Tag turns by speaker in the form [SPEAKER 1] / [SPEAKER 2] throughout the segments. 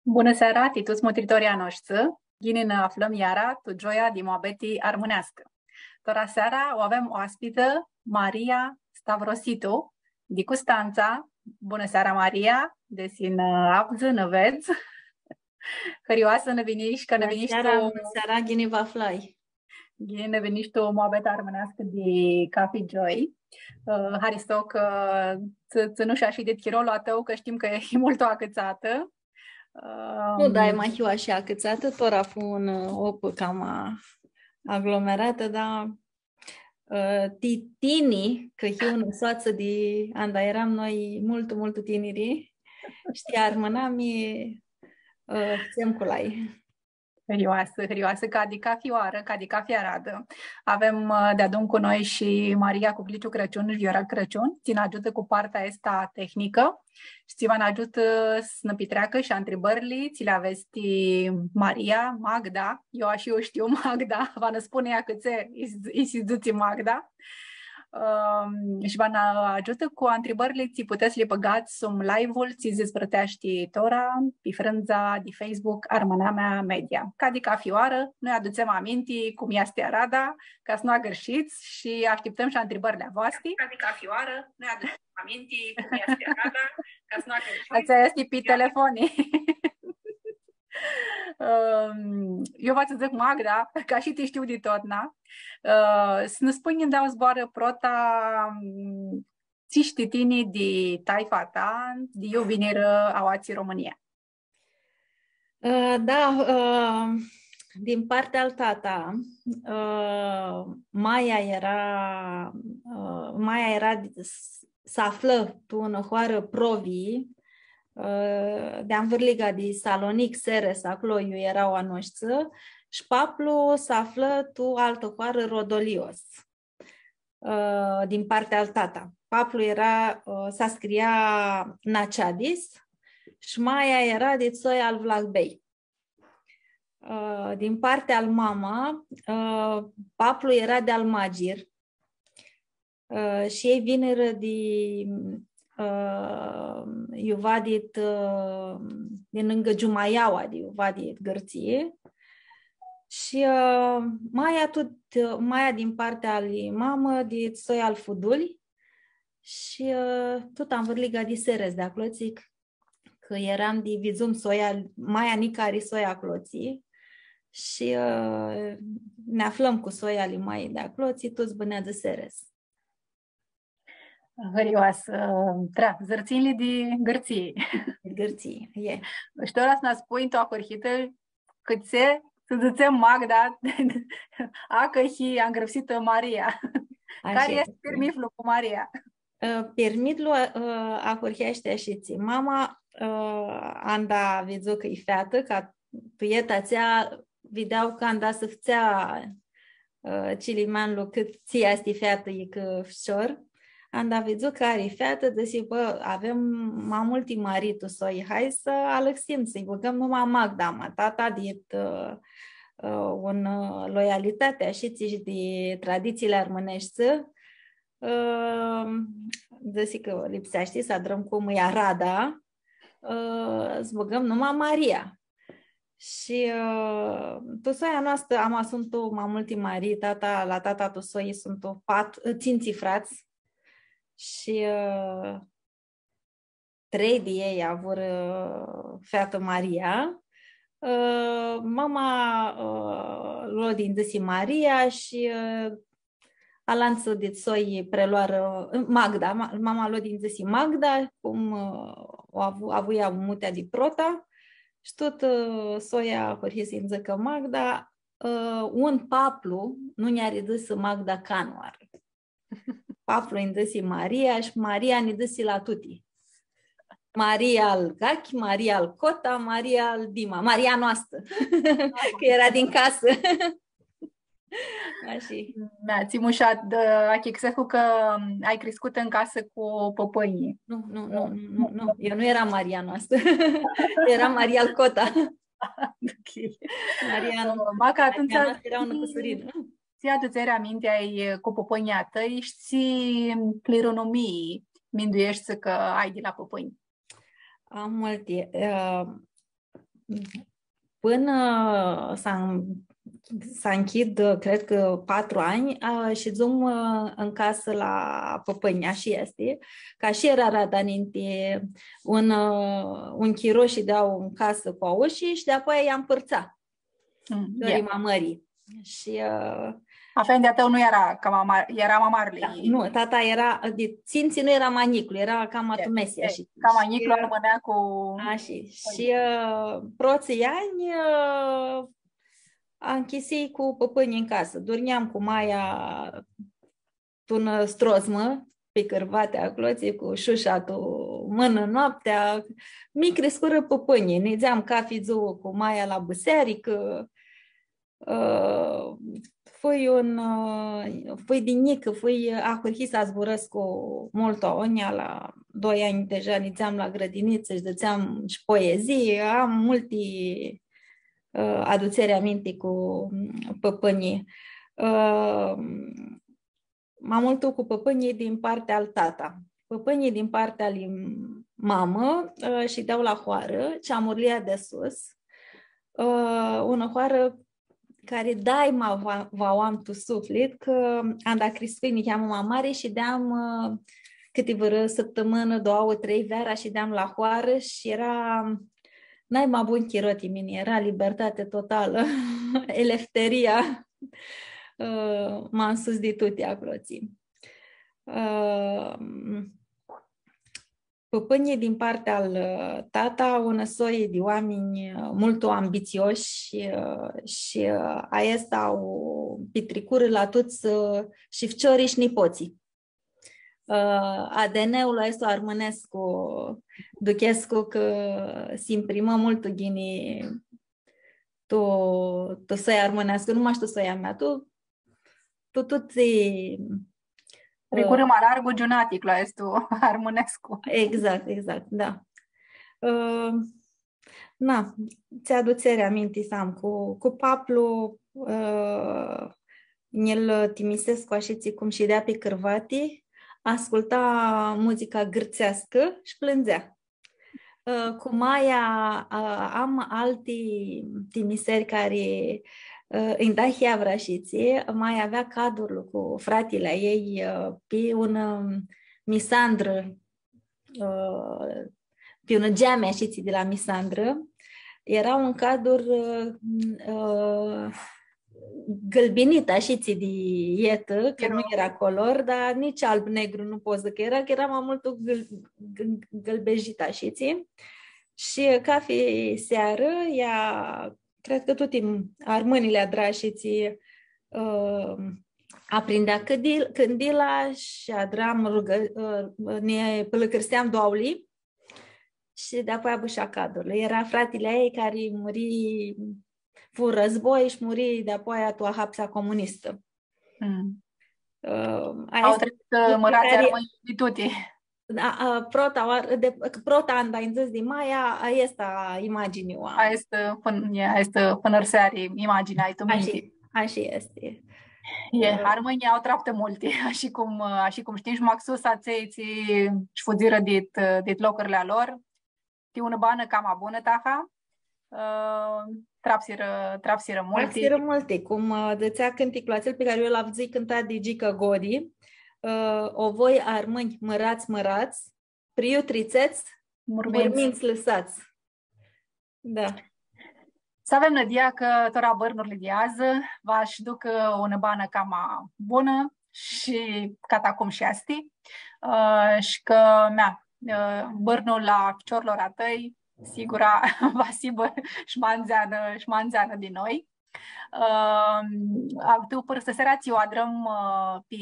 [SPEAKER 1] Bună seara, titus motritoria noștri. Ghini ne aflăm iara tu joia din moabeti armânească. Tora seara o avem o aspită, Maria Stavrositu, di Custanța. Bună seara, Maria, desin abză, năveț. Hărioasă ne veniști, că ne veniști
[SPEAKER 2] Bună seara, Ghini va fly.
[SPEAKER 1] Ghini ne veniști tu moabeta armânească de Cafe Joy. Haristoc, nu și-a și de chirolul tău, că știm că e mult o acățată.
[SPEAKER 2] Nu dai mai hiu așa câțată, tora fu un opă cam aglomerată, dar titini, că hiu în soață de anda eram noi mult tineri, știi, armânami, țem cu lai.
[SPEAKER 1] Hărioasă, ca fioară, ca fiaradă. Avem de adun cu noi și Maria Cupliciu Crăciun și Viorel Crăciun. Ți ne ajută cu partea asta tehnică și ți ne ajută să pitreacă și întrebările. Ți le aveți Maria, Magda. Eu știu Magda, va ne spune ea câțe îi Magda. Și vă ajută cu întrebările, ți puteți le băgați sum live-ul, ți dezbrătești tora, pe frânza de Facebook Armâna Mea Media. Ca fioară, noi aducem aminti cum este Arada, ca să nu agărșiți și așteptăm și întrebările voastre. Ca fioară, noi aducem aminti cum este Arada, ca să nu agărșiți. Asta este pe telefonii. Eu v-ați zic Magda, ca și te știu de tot, na? Să ne spui unde au zboară prota ți știtinii de taifa ta, de iubiniră a oații România.
[SPEAKER 2] Da, din partea al tata, Maia era să află tu în hoară provii, de-am vârliga de Salonic, Seres, acolo eu erau a noșță, și paplu să află tu altă hoară Rodolios, din partea al tata. Paplu era, s-a scria Naciadis și Maia era de țoi al Vlagbei. Din partea al mama, paplu era de al Magir și ei vineră de Iuvadit din lângă Jumaiaua de Iuvadit Gărție și Maia din partea lui mamă de soi al Fuduli și tot am vârliga de Seres de acloțic că eram de vizum soia Maia Nicari soia cloții și ne aflăm cu soia lui Maia de acloții toți bânează Seres.
[SPEAKER 1] Hărioasă, zărținile de gărție.
[SPEAKER 2] Gărție, e.
[SPEAKER 1] Știu ora să ne spui tu acurhită cât se să zicem Magda, acă și am grăbsită Maria.
[SPEAKER 2] Așa
[SPEAKER 1] care este permitlu cu Maria?
[SPEAKER 2] Permitlu acurhește și ți. Mama anda vizu că e feată, ca tuieta țea videau că anda să fțea cilimanlu cât ți este feată e că fșor. Anda vizu că are feată, deci bă, avem mai multi maritu soi, hai să alăxim, să-i băgăm numai Magda, mă, tata dit un loialitatea și ți de tradițiile armânești, deci că lipsește să adrăm cum e Arada, să băgăm numai Maria. Și tu soia noastră, sunt mai multi marii, la tata tu soi sunt ținții frați și 3 de ei avur feată Maria. Mama lua din dăsi Maria și alanță de soi preluară Magda. Mama lua din dăsi Magda, cum avuia mutea de prota și tot soia hărhisi în zăcă Magda, un paplu nu ne-a redus Magda Canoar. Paplu în dăsi Maria și Maria ne dăsi la tuti. Maria al Gachi, Maria al Cota, Maria al Dima, Maria noastră, că era din casă.
[SPEAKER 1] Mi-a țimușat de achixecu că ai crescut în casă cu păpăinii.
[SPEAKER 2] Nu, eu nu eram Maria noastră, era Maria al Cota.
[SPEAKER 1] Okay.
[SPEAKER 2] Maria
[SPEAKER 1] noastră
[SPEAKER 2] era un căsurit.
[SPEAKER 1] Ți aduți aminte ai cu păpăinii tăi și ți clironomii minduiești că ai de la păpăini.
[SPEAKER 2] Am multe. până s-a închid, cred că 4 ani, și zum în casă la Păpânia și este, ca și era radaninte un chiro și dau în casă cu aușii și de apoi i-am părțat. Dorima mării. Și
[SPEAKER 1] Afendia tău nu era ca mama, era mamarului.
[SPEAKER 2] Da, nu, tata era, ținții nu era manicul, era cam atumesia.
[SPEAKER 1] Ca manicul armânea cu...
[SPEAKER 2] Și proții ani a închisi cu păpânii în casă. Dormeam cu Maia tună strozmă, pe cârvate acolo, cu șușatul mână noaptea, mi crescură păpânii. Ne deam cafizou cu Maia la biserică, Fui din mică, a hârhi să zburăsc cu multă onia, la 2 ani deja nițeam la grădiniță și dățeam și poezie, am multe aduceri aminte cu păpânii. M-am mult cu păpânii din partea al tata. Păpânii din partea lui mamă și dau la hoară, ceamurlia de sus, una hoară care dai am tu suflet, că am dat Crisfâini, cheamă mamare și deam câteva săptămână, 2, 3 veara și deam la hoară și era n-ai mai bun chiroti mine, era libertate totală, elefteria, m-am sus de toate acroții. Păpânii din partea al tata, o năsoie de oameni mult ambițioși și aesta au petricură la toți și ficiorii și nipoții. ADN-ul ăsta armânescu, duchescu, că se imprimă mult ghini tu să-i armânească, nu mai știu să-i mea, tu
[SPEAKER 1] Tricurâm alargu giunatic la estu armânescu.
[SPEAKER 2] Exact, da. Na, ți-aducere aminte să am cu Paplu, el Timisescu așiții cum și dea pe cârvati, asculta muzica gârțească și plângea. Cu Maia am alte timiseri care îmi da hiavra și ție, mai avea cadrul cu fratele ei pe un misandră, pe un geame și ții de la misandră. Era un cadru gălbenit, așa ții de ietă, că nu era color, dar nici alb-negru nu poți să că era mai mult gălbejit, așa ții. Și cafe seară, ea cred că toate armânile adrașiții aprindea cândila și adram ne pălăcărseam doauli și de-apoi abâșa cadrul. Era fratele ei care muri, fu război și muri de-apoi a hapsa comunistă.
[SPEAKER 1] Au trecut mărații armâni de toate.
[SPEAKER 2] Prota anda în zis de Maia, este imaginea.
[SPEAKER 1] Este pânărseari imaginea, ai tu minte.
[SPEAKER 2] Așa este.
[SPEAKER 1] Armânii au trapte multe, așa cum știi, și Maxus ațeiți și fuziră dit locurile lor. Ti una bană cam bună taha. Trapsiră multe.
[SPEAKER 2] Trapsiră multe, cum dățea cânticul acel pe care eu l-am zis cântat de Gica Godi. O voi armâni mărați, priu trițeți, murminți lăsați. Da.
[SPEAKER 1] Să avem nădia că tora bărnurile de azi v-aș ducă o bană cam bună și cata cum și asti. Și că bărnul la piciorilor a tăi sigura va sibă șmanzeană din noi. Tu părăsăserați o adrăm pe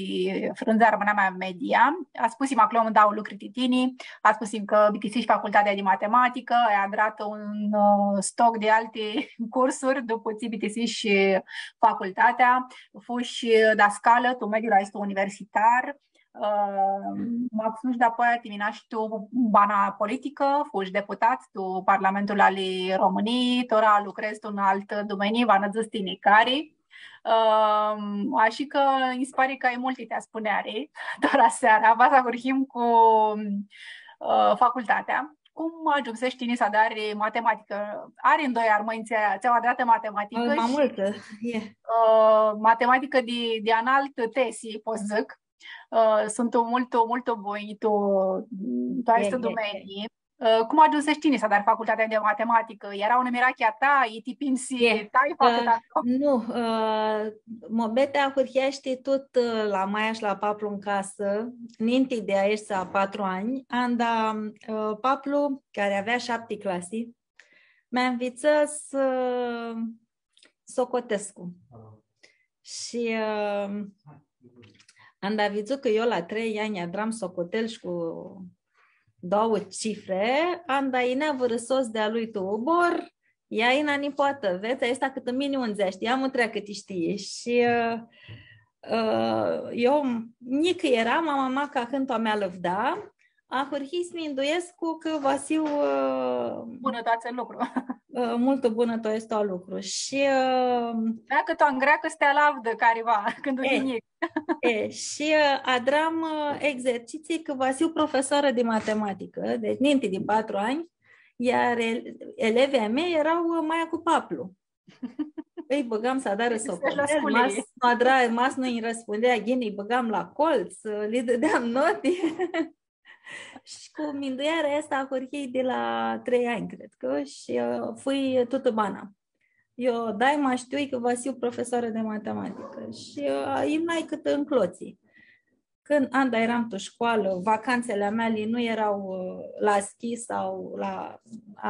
[SPEAKER 1] frânzarea rămânea mea media. A spus-im acolo îmi dau lucruri titini, a spus-im că bitisiși facultatea de matematică, a adrat un stoc de alte cursuri după ți bitisiși facultatea, fuși dascală, tu mediul este universitar. M-a spus de apoi termina și tu bana politică, fugi deputat, tu Parlamentul al României, tora lucrezi tu în alt domeniu, va năzăstini care. Așa că îmi pare că ai multe te spuneare, tora seara, va să urhim cu facultatea, Cum ajunsești în să adari matematică? Are în doi armăini ți-au adat matematică
[SPEAKER 2] Mai
[SPEAKER 1] și
[SPEAKER 2] mult,
[SPEAKER 1] matematică de înalt tesi, pot zic. Sunt molto buono questo domenii. Cum ajunsești să dar facultatea de matematică? Era una mirachia ta, e tipin si tai facultatea?
[SPEAKER 2] Nu, mobeta hurhește tot la Maia și la Paplu în casă, ninti de aici sa 4 ani, anda Paplu, care avea 7 clase, mi-a învățat să socotescu. Și anda văzut că eu la 3 ani adram socotel și cu 2 cifre, anda inea vărăsos de-a lui tu obor, ea ina nipoată, vezi, asta cât în mine unzești, ea mă treacă cât știe. Și eu, nică era, mama ca când o mea lăvda, a hurhis mi-nduiescu că Vasiu
[SPEAKER 1] Bunătate în lucru.
[SPEAKER 2] Multă bună to este o lucru. Și
[SPEAKER 1] dacă tu în greacă stea lavdă careva, când o nimic.
[SPEAKER 2] Și adram exerciții că Vasiu profesoră de matematică, deci ninti de 4 ani, iar elevii mei erau mai cu Paplu. Îi băgam să adară socotel, mas nu îi răspundea, ghin, îi băgam la colț, le dădeam note. Și cu minduiarea asta a hurhei de la 3 ani, cred că, și fui tută bana. Eu dai mă știu că Vasiu profesoră de matematică și îi n-ai cât în cloții. Când anda eram în școală, vacanțele mele nu erau la schi sau la...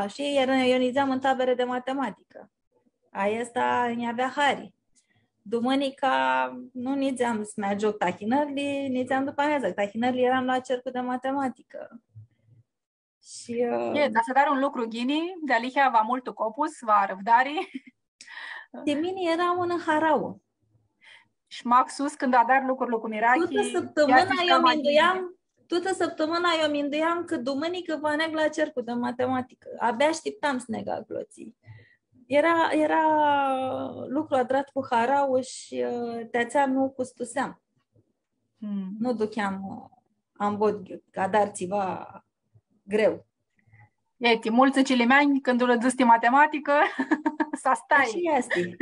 [SPEAKER 2] Și eu nizeam în tabere de matematică. Asta îmi avea hari. Duminica nu nizeam să mai joc tahinările, nizeam după amiază. Tahinările eram la cercul de matematică. Și...
[SPEAKER 1] Dar să dar un lucru, Ghini, de alihea va mult copus, va răbdare.
[SPEAKER 2] De mine era un harau.
[SPEAKER 1] Și Maxus, când a dat lucruri cu Mirachi...
[SPEAKER 2] Toată săptămâna eu minduiam că duminică vă neg la cercul de matematică. Abia așteptam să nega cloții. Era lucru adrat cu harau și te-ațeam nu custuseam. Nu duceam am bodghiu, ca dar ceva greu.
[SPEAKER 1] Eti, mulți cilimeani, când îl dăsti matematică, să stai.
[SPEAKER 2] Așa este.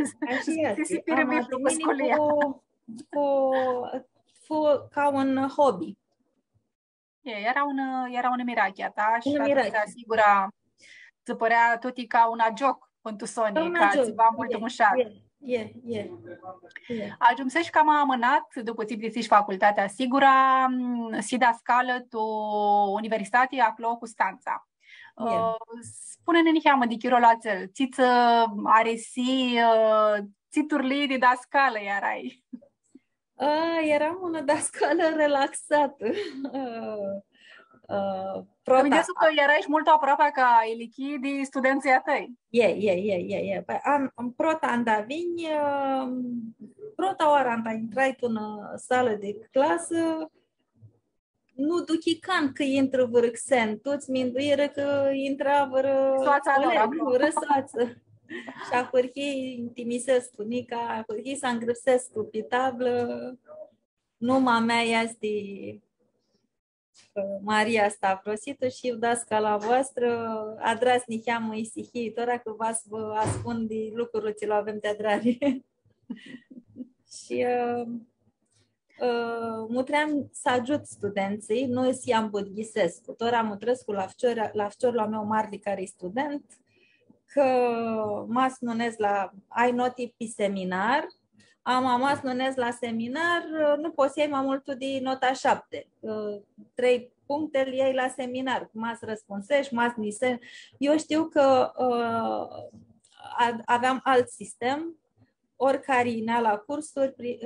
[SPEAKER 2] Ca un hobby.
[SPEAKER 1] Era un mirachia ta și te asigura, ți părea tot ca un joc pentru Sony, ca ceva mult mușat. Ajunsești cam amânat, după ce plictiși facultatea, sigura, si da scală tu universitate acolo cu Stanța. Spune-ne niheamă de chirolațel, țiță are si țiturli de da scală, iarai.
[SPEAKER 2] Eram una dascală relaxată.
[SPEAKER 1] Gândesc că erai mult aproape ca elichi de studenții tăi.
[SPEAKER 2] Am prota andavini, prota ora anta intrai în sală de clasă, nu duci can că intră vârxen, toți minduieră că intra răsoață. Și a hârhii intimisescu, Nica, a hârhii să îngrăsescu pe tablă. Numa mea este Maria Stavrosită și eu dascala voastră, adras niheamă isihii, tora că vă ascund de lucruri ce avem de adrare. Și mutream să ajut studenții, nu si-am budghisescu. Tora mutrăscu la fciorul meu mare care e student, că mas nunez la ai noti pe seminar, am mas nunez la seminar, nu poți să iei mai mult de nota 7. 3 puncte îl iei la seminar, mas răspunsești, mas nise. Eu știu că aveam alt sistem, oricare inea la cursuri,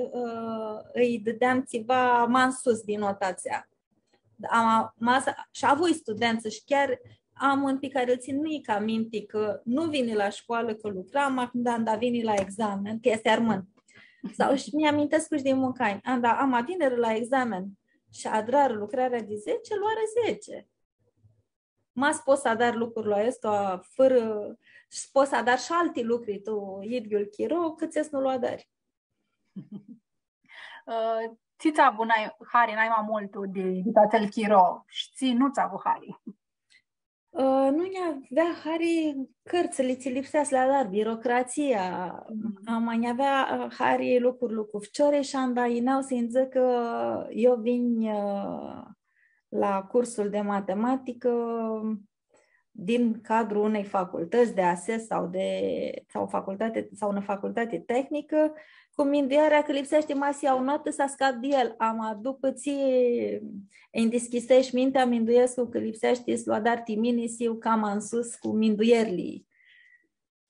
[SPEAKER 2] îi dădeam ceva mai sus din notația. Și avui studenți și chiar am un pic care îl țin mic aminte că nu vine la școală că lucram, dar vine la examen, că este armânt. Sau și mi-amintesc și din Mucani, am vineri la examen și adrar lucrarea de 10, luare 10. Mas poți să adar lucruri la ăsta fără, și poți să adar și alte lucruri, tu idgiul chiro, cât ți nu-l adari.
[SPEAKER 1] Ți-ți avu hari, n-ai mai mult de tatăl chiro și ți nu ți avu hari.
[SPEAKER 2] Nu avea hari cărțile, ți lipsea dar birocrația. Mai avea hari lucruri cu fciore și am da inau să că eu vin la cursul de matematică din cadrul unei facultăți de ASES sau în facultate tehnică, cu minduiarea că lipsește masia o notă să scap de el. După ție îmi deschisești mintea, minduiesc că lipsește slodar timini eu cam în sus cu minduierii,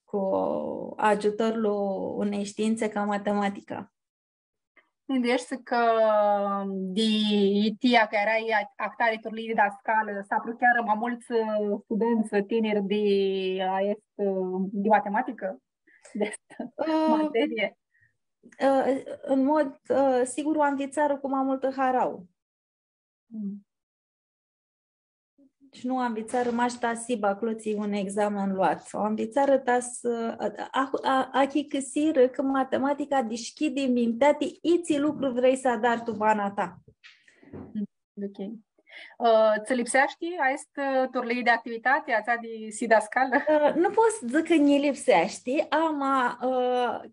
[SPEAKER 2] cu ajutorul unei științe ca matematica.
[SPEAKER 1] Gândești că tia că erai actare turlii da scală, s-a chiar mai mulți studenți tineri de matematică, de materie?
[SPEAKER 2] În mod sigur, o ambițară cu mai multă harau. Și nu ambițară mașta siba cloții un examen luat. O ambițară achi căsiră că matematica deschide mintea iți lucru vrei să adar tu bana ta.
[SPEAKER 1] Ok. Ți lipsește turlii de activitate, ața de sidascală?
[SPEAKER 2] Nu pot să zic că ne lipsește,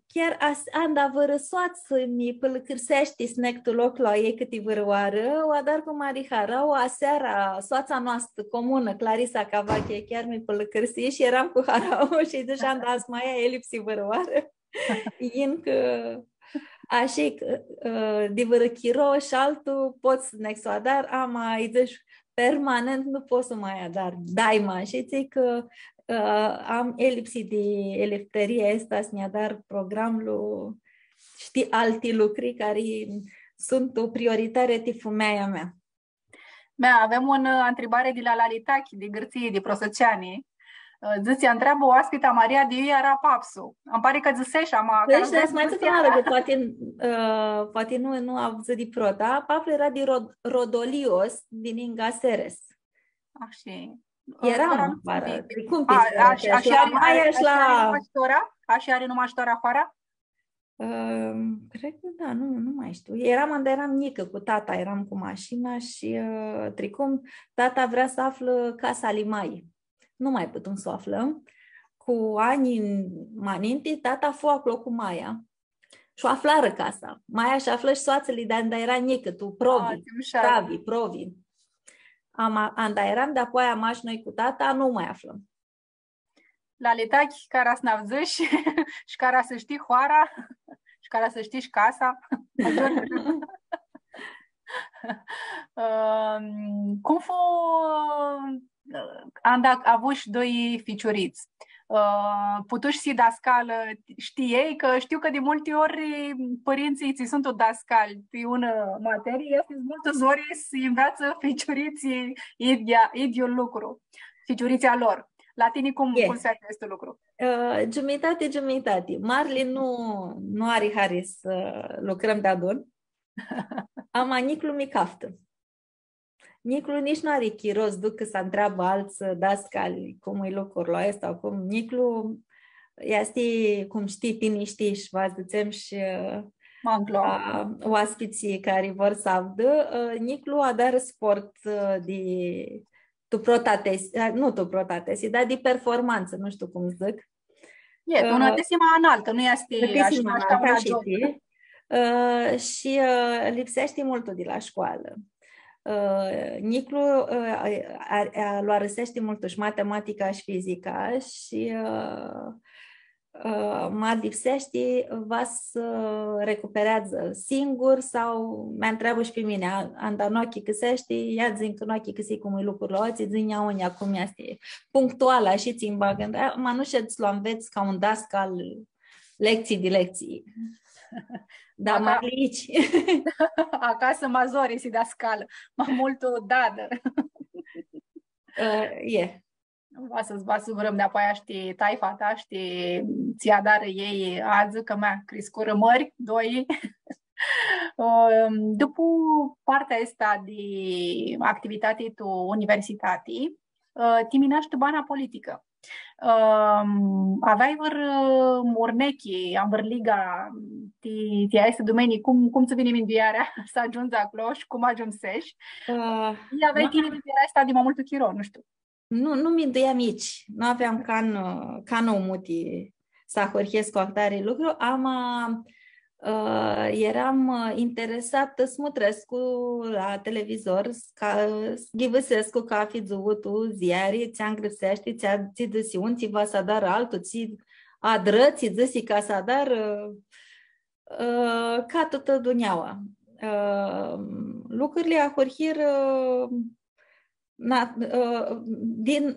[SPEAKER 2] chiar anda vărăsoață-mi pălăcârsește snectul loc la ei câte vărăoară, o adar cu Marihara, o aseara soața noastră comună, Clarisa Cavache, chiar mi pălăcârsie și eram cu Harau și deja am dat mai aia elipsi vărăoară. Încă așa de vărăchiro și altul poți să nexoadar, mai zici permanent nu pot să mai adar daima și zic că am elipsi de elefterie asta să ne adar programul știi alte lucruri care sunt o prioritate de fumeaia mea.
[SPEAKER 1] Avem o întrebare de la Lalitachi, de Gârție, de Prosăceani. Zice, întreabă oaspita Maria de era papsu. Îmi pare că zicești,
[SPEAKER 2] deci, mai că poate nu a văzut de prota. Papul era de Rodolios din Ingaseres.
[SPEAKER 1] Așa.
[SPEAKER 2] Era cum
[SPEAKER 1] așa are numai ștora afară?
[SPEAKER 2] Cred că da, nu mai știu. Eram mică cu tata, eram cu mașina și tricum tata vrea să află casa lui Mai. Nu mai putem să o aflăm. Cu ani înainte, tata fu acolo cu Maia și o aflară casa. Maia și află și soațele, dar era nică, tu provi. Anda eram, de apoi am noi cu tata, nu mai aflăm.
[SPEAKER 1] La letachi care să n-avzăși și care să știi hoara și care să știi și casa. Cum fu am avut și doi ficiuriți. Putuși si dascală, știei că știu că de multe ori părinții ți sunt o dascali pe una materie, este multe zori să învață ficiuriții idiul lucru, ficiuriția lor. La tine cum se face acest lucru?
[SPEAKER 2] Jumătate. Marli nu are hari să lucrăm de adun. Am Niclu micaftă. Niclu nici nu are chiros, ducă să întreabă alți dascali cum e lucrul la ăsta. Acum Niclu este, cum știi, tine știi și vă zicem și oaspeții care vor să avdă. Niclu a dat sport de dar de performanță, nu știu cum zic.
[SPEAKER 1] E, una desima înaltă, nu este așa una joc.
[SPEAKER 2] Și lipsește multul de la școală. Niclu răsește mult și matematica și fizica și mă lipsește, va să recuperează singur sau mă întreabă și pe mine, anda în ochii câsește, ia zic în ochii câsi cum e lucrul la oții, zic ia cum este punctuală și ți-mi bagă, mă nu șeți l-o înveți ca un dascal lecții de lecții. Da, mai aici.
[SPEAKER 1] Acasă mazori si da scală, mai mult o dadă. Va să vrem de apoi știi taifa ta, știi ți-a dară ei azi că mea crescură mări, doi. După partea asta de activitate tu universitatii, timinaști bana politică. Aveai urnechi, am liga, ti este domenii, cum ți vine minduiarea să ajungi acolo și cum ajunsești? Aveai tine minduiarea asta de mai multul chiro, nu știu.
[SPEAKER 2] nu minduiam mici. Nu aveam cană muti să ahorchesc actare lucru. Eram interesată smutrescu la televizor, Ghivăsescu ca fi zuvutu ziari, ți-am grăsești, ți dăsi un, ți va să dar altul, ți adră, ți dăsi ca să dar ca toată duneaua. Lucrurile ahorhir din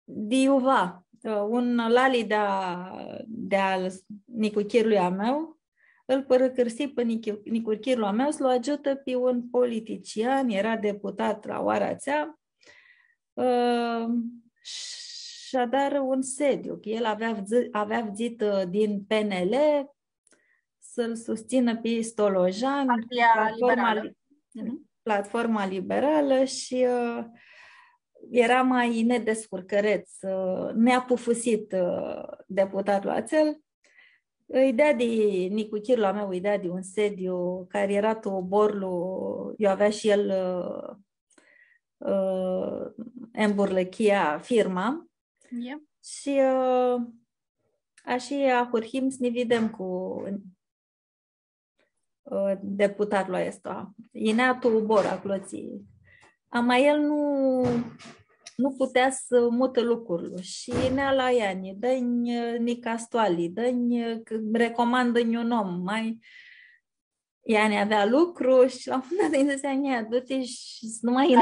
[SPEAKER 2] Diuva, un lali de-al nicuchirului a meu, îl părăcărsi pe nicuchirul a meu să-l ajută pe un politician, era deputat la Oarațea, și-a dat un sediu, că el avea vizit din PNL să-l susțină pe Stolojan, platforma liberală și era mai nedescurcăreț, neapufusit deputatul acel. Îi dea de nicuchirul a meu, îi dea de un sediu care era tu borlu, eu avea și el îmburlăchia firma.
[SPEAKER 1] Yeah.
[SPEAKER 2] Și așa ahurhim să ne vedem cu deputatul ăsta. Inea tu bora cloții. Ama el nu putea să mută lucrurile și inea la ea, dă-ni castoali, recomandă-ni un om, ea ne avea lucru și la un moment dat îi zicea, du-te și nu mai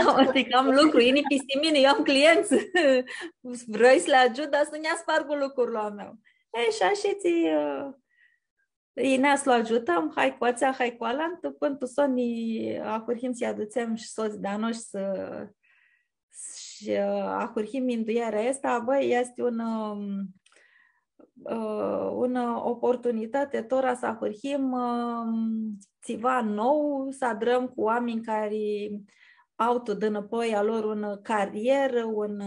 [SPEAKER 2] că am lucru, e peste mine, eu am clienți, vrei să le ajut, dar să nu ne spargă lucrurile al meu. Și așa ei ne-a să-l ajutăm, hai cu ațea, hai cu alantă, până tu soni ahurhim să-i aduțem și soți de anoși și ahurhim minduiarea asta, băi, este una oportunitate tora să ahurhim ceva nou, să adrăm cu oameni care au tu dânăpoi a lor un carieră, un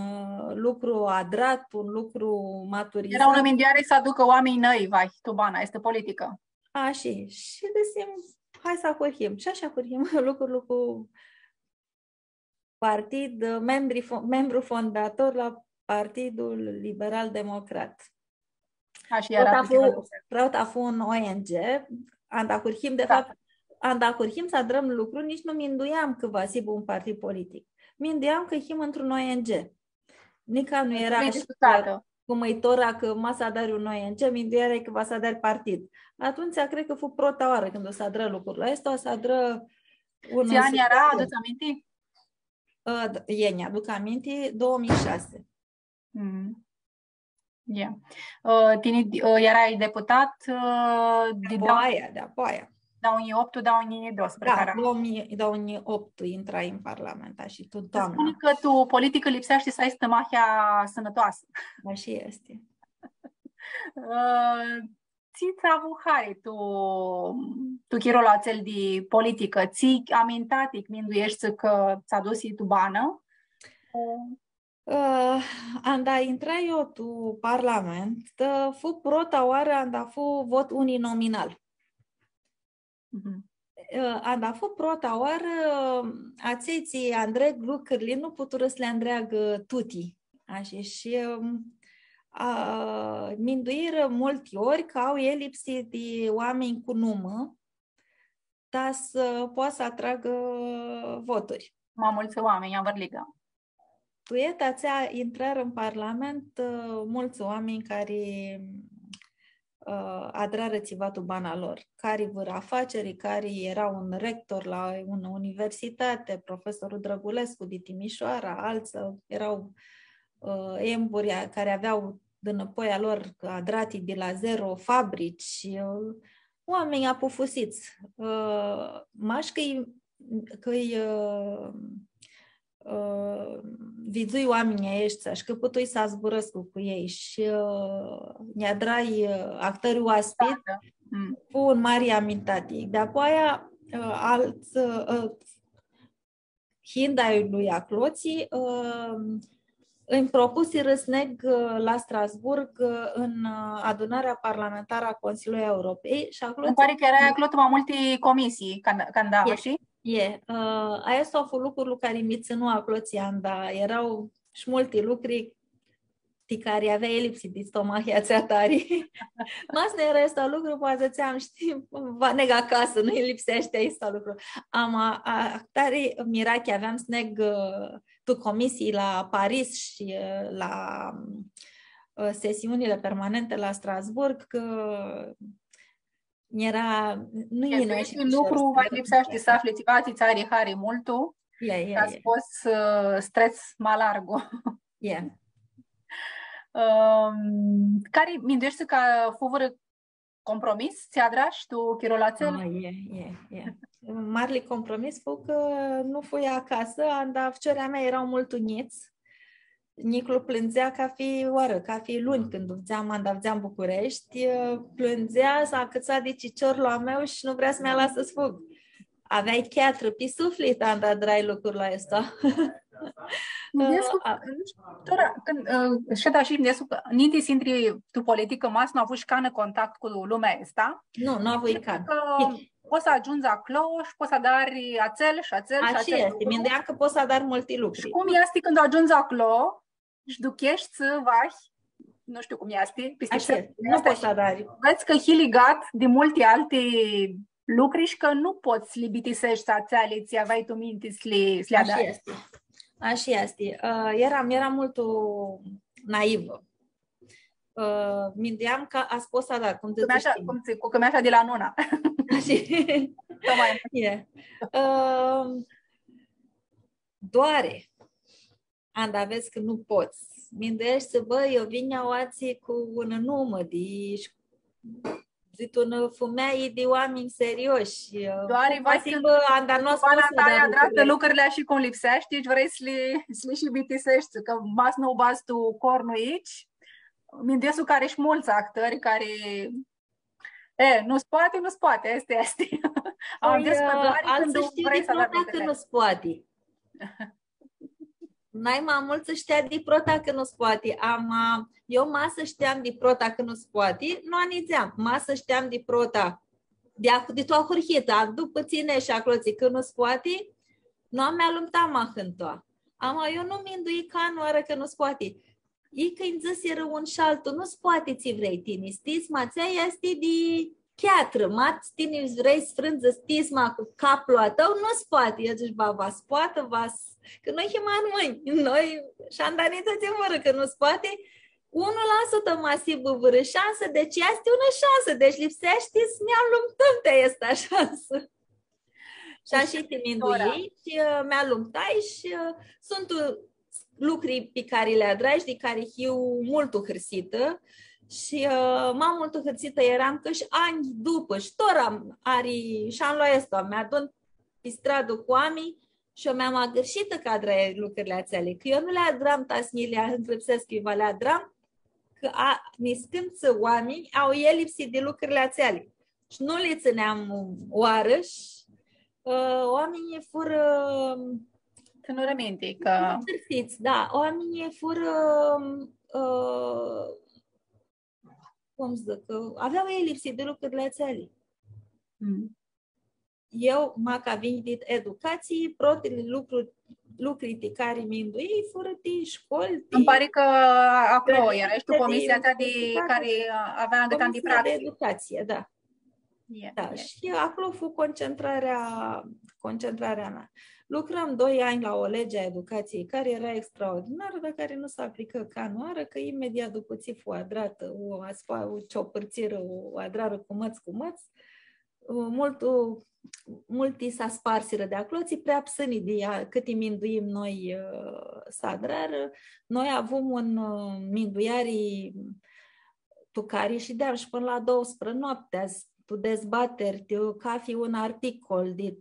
[SPEAKER 2] lucru adrat, un lucru maturizat.
[SPEAKER 1] Era una minduiare să aducă oameni noi, vai, Tubana, este politică.
[SPEAKER 2] Așa, și găsim, hai să ahurhim. Și așa ahurhim lucrul cu partid, membru fondator la Partidul Liberal Democrat.
[SPEAKER 1] Așa era.
[SPEAKER 2] Vreau a fi un ONG, andahurhim, de fapt, andahurhim să adrăm lucruri, nici nu minduiam că va fi un partid politic. Minduiam că him într-un ONG. Nica nu era cum e tora că masa dar un ONG, minduiarea că va să dar partid. Atunci, cred că fu prota oară când o să adră lucrurile astea, o să adră un...
[SPEAKER 1] Ce ani era? Aduți aminti?
[SPEAKER 2] Ne aduc aminte, 2006.
[SPEAKER 1] Yeah. Erai deputat
[SPEAKER 2] de 2008-2012. Da, 2008 intrai în Parlament și tu, doamna.
[SPEAKER 1] Spune că tu politică lipsește să ai stămachea sănătoasă.
[SPEAKER 2] Așa este.
[SPEAKER 1] Ți-ți avuhare tu chirul acel de politică, ți amintatic minduiești că ți-a dus tu bană?
[SPEAKER 2] Anda intra eu tu Parlament, fu prota oară anda fu vot uninominal. Anda fu prota oară ațeții Andrei lucrurile nu putură să le întreagă tuti. Așa și minduiră multe ori că au el lipsi de oameni cu numă, dar să poată să atragă voturi.
[SPEAKER 1] Mai mulți oameni, am vărligă.
[SPEAKER 2] Tuietațea intră în Parlament mulți oameni care adrară țivatul bana lor, care vor afaceri, care era un rector la o universitate, profesorul Drăgulescu din Timișoara, alții erau emburi care aveau dânăpoia lor adratii de la zero fabrici, oameni apufusiți. Maș că-i vizui oamenii ăștia și că putui să zburăscu cu ei și ne-a drai actorii oaspit cu un mare amintate. De-apoi alți hindai lui Acloții îmi propuse răsneg la Strasburg în adunarea parlamentară a Consiliului Europei. Și
[SPEAKER 1] îmi pare că era acolo mai multe comisii când și?
[SPEAKER 2] Aia s-au fost lucruri care mi ținu acloții, dar erau și multe lucruri care avea elipsi de stomachia tari. Mas ne era ăsta lucru, poate ți-am știi, va nega acasă, nu-i lipsește ăsta lucru. Tare mira că aveam să neg tu comisii la Paris și la sesiunile permanente la Strasburg, că era, nu e nești.
[SPEAKER 1] Lucru va lipsește să afli tivati țari hari multu, ca spus stres malargo. Care mindești ca fuvără compromis, ți-adrași tu chirolațel?
[SPEAKER 2] Marli compromis, că nu fui acasă, dar fciorea mea erau mult uniți. Niclu plângea ca fi luni când aveam București, plângea s-a cățat de ciciorul a meu și nu vrea să mi-a lasă să fug. Aveai chiatră pe suflet, Anda, drai lucrul la ăsta.
[SPEAKER 1] Niti sintri tu politică mas nu a avut șcană contact cu lumea asta.
[SPEAKER 2] Nu a avut can.
[SPEAKER 1] Poți să ajungi acolo și poți să dari ațel.
[SPEAKER 2] Așa este, mindeam că poți să dar multe lucruri.
[SPEAKER 1] Și cum este când ajungi acolo și duchești să vahi, nu știu cum este,
[SPEAKER 2] nu poți să dari.
[SPEAKER 1] Vezi că e legat de multe alte lucruri și că nu poți libitisești să ațeale, ți aveai tu minte să le adari.
[SPEAKER 2] Așa este. Eram mult naivă. Mindeam că a spus să dar.
[SPEAKER 1] Cu cămeașa de la nuna.
[SPEAKER 2] Doare. Anda, vezi că nu poți. Mindești să eu vin oații cu un număr de un fumei de oameni serioși.
[SPEAKER 1] Doar lucrurile și cum lipsești, deci vrei să le și bitisești, că mas nu bazi tu cornul aici. Mindesul care și mulți actori care nu-ți poate, este.
[SPEAKER 2] Alții știu de prota că nu-ți poate. N-ai mai mult să știa de prota că nu-ți poate. Eu masă știam de prota că nu-ți poate, nu anizeam. Masă știam de prota de toa hurhita, după ține și acloții că nu-ți poate, nu am mea lumta mahântoa. Eu nu mindui ca nu ară că nu-ți poate. Ei când zăsiră un și altul, nu-ți poate ți vrei tine. Stisma ți este de chiatră, mat tine vrei sfrânză stisma cu capul a tău, nu-ți poate. Eu zici, vas poate, că noi himan mâini, noi șandaniță ți vără că nu-ți poate, 1% masiv vără șansă, deci este una șansă, deci lipsește să mi-am luptăm de asta șansă. Și așa te minduiei și mi-a luptai și sunt lucruri pe care le adragi, de care eu mult hârsită și mai mult hârsită eram că și ani după și tot și am luat asta, mi-adun pe stradă cu oameni și eu mi-am agășită cadra lucrurile ațele, că eu nu le adram, ta să le întrepsesc că le adram, că niscând oameni au elipsi de lucrurile ațele și nu le țineam oarăși, oamenii fură
[SPEAKER 1] tânărăminte, că...
[SPEAKER 2] Da, oamenii fură cum zic, că aveau elipsi de lucrurile ațele. Eu, ca vin de educație, protele lucruri de care mi-induie fură de școli.
[SPEAKER 1] Îmi pare că acolo era și tu comisia ta care avea gătan de practică.
[SPEAKER 2] De educație, da. Și acolo a fost concentrarea mea. Lucrăm 2 ani la o lege a educației care era extraordinară, dar care nu se aplică ca anuară, că imediat după ți fu adrată o ciopărțiră, o adrară cu măț, multi s-a sparsiră de acolo, ți prea psăni de ea, cât îi minduim noi să adrară. Noi avem un minduiari tu care și de și până la 12 noaptea, tu dezbateri, ca fi un articol de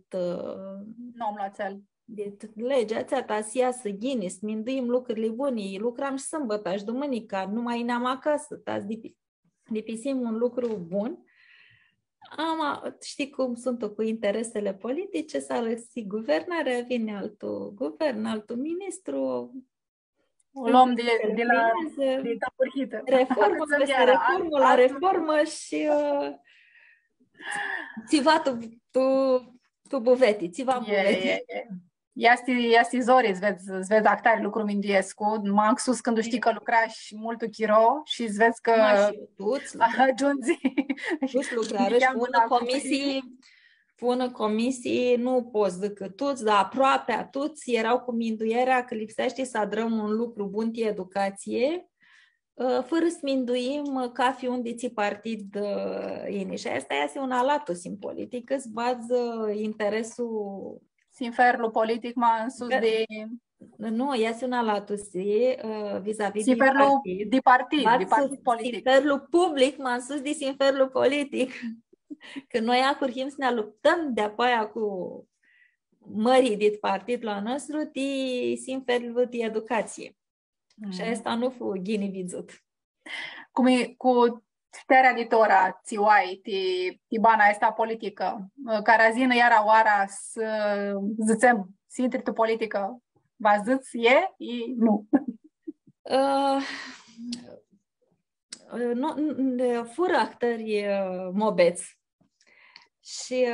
[SPEAKER 2] legea ta să iasă Guinness, minduim lucrurile bune, lucram și sâmbătă și dumânica, nu mai ne-am acasă, dipisim un lucru bun. Știi cum sunt cu interesele politice, s-a lăsit guvernarea, vine altul guvern, altul ministru,
[SPEAKER 1] o luăm de tăpârhită.
[SPEAKER 2] Reformă la reformă și țiva tu buveti, țiva buveti.
[SPEAKER 1] Iasti Zori, îți vezi actari lucru Minduiescu, m-am sus când știi că lucra și mult Chiro și îți vezi că ajungi
[SPEAKER 2] lucrare și pună comisii, nu poți decât toți, dar aproape a toți erau cu minduierea că lipsește să adrăm un lucru bun de educație, fără să minduim ca fi un diții partid ini. Și asta este un alatus în politică, îți bază interesul...
[SPEAKER 1] Sinferul politic m-a însus de...
[SPEAKER 2] Nu, este un alatus vis-a-vis de
[SPEAKER 1] partid. De partid politic.
[SPEAKER 2] Sinferul public m-a însus de sinferul politic. Că noi acurhim să ne luptăm de-aia cu mării de partid la nostru de sinferul de educație. Și asta nu fu ghini vizut.
[SPEAKER 1] Cu sterea de tora, țiuai, bana asta politică, care zină iara oara să zicem, să intri tu politică, va ziți, nu.
[SPEAKER 2] Fură actări mobeți. Și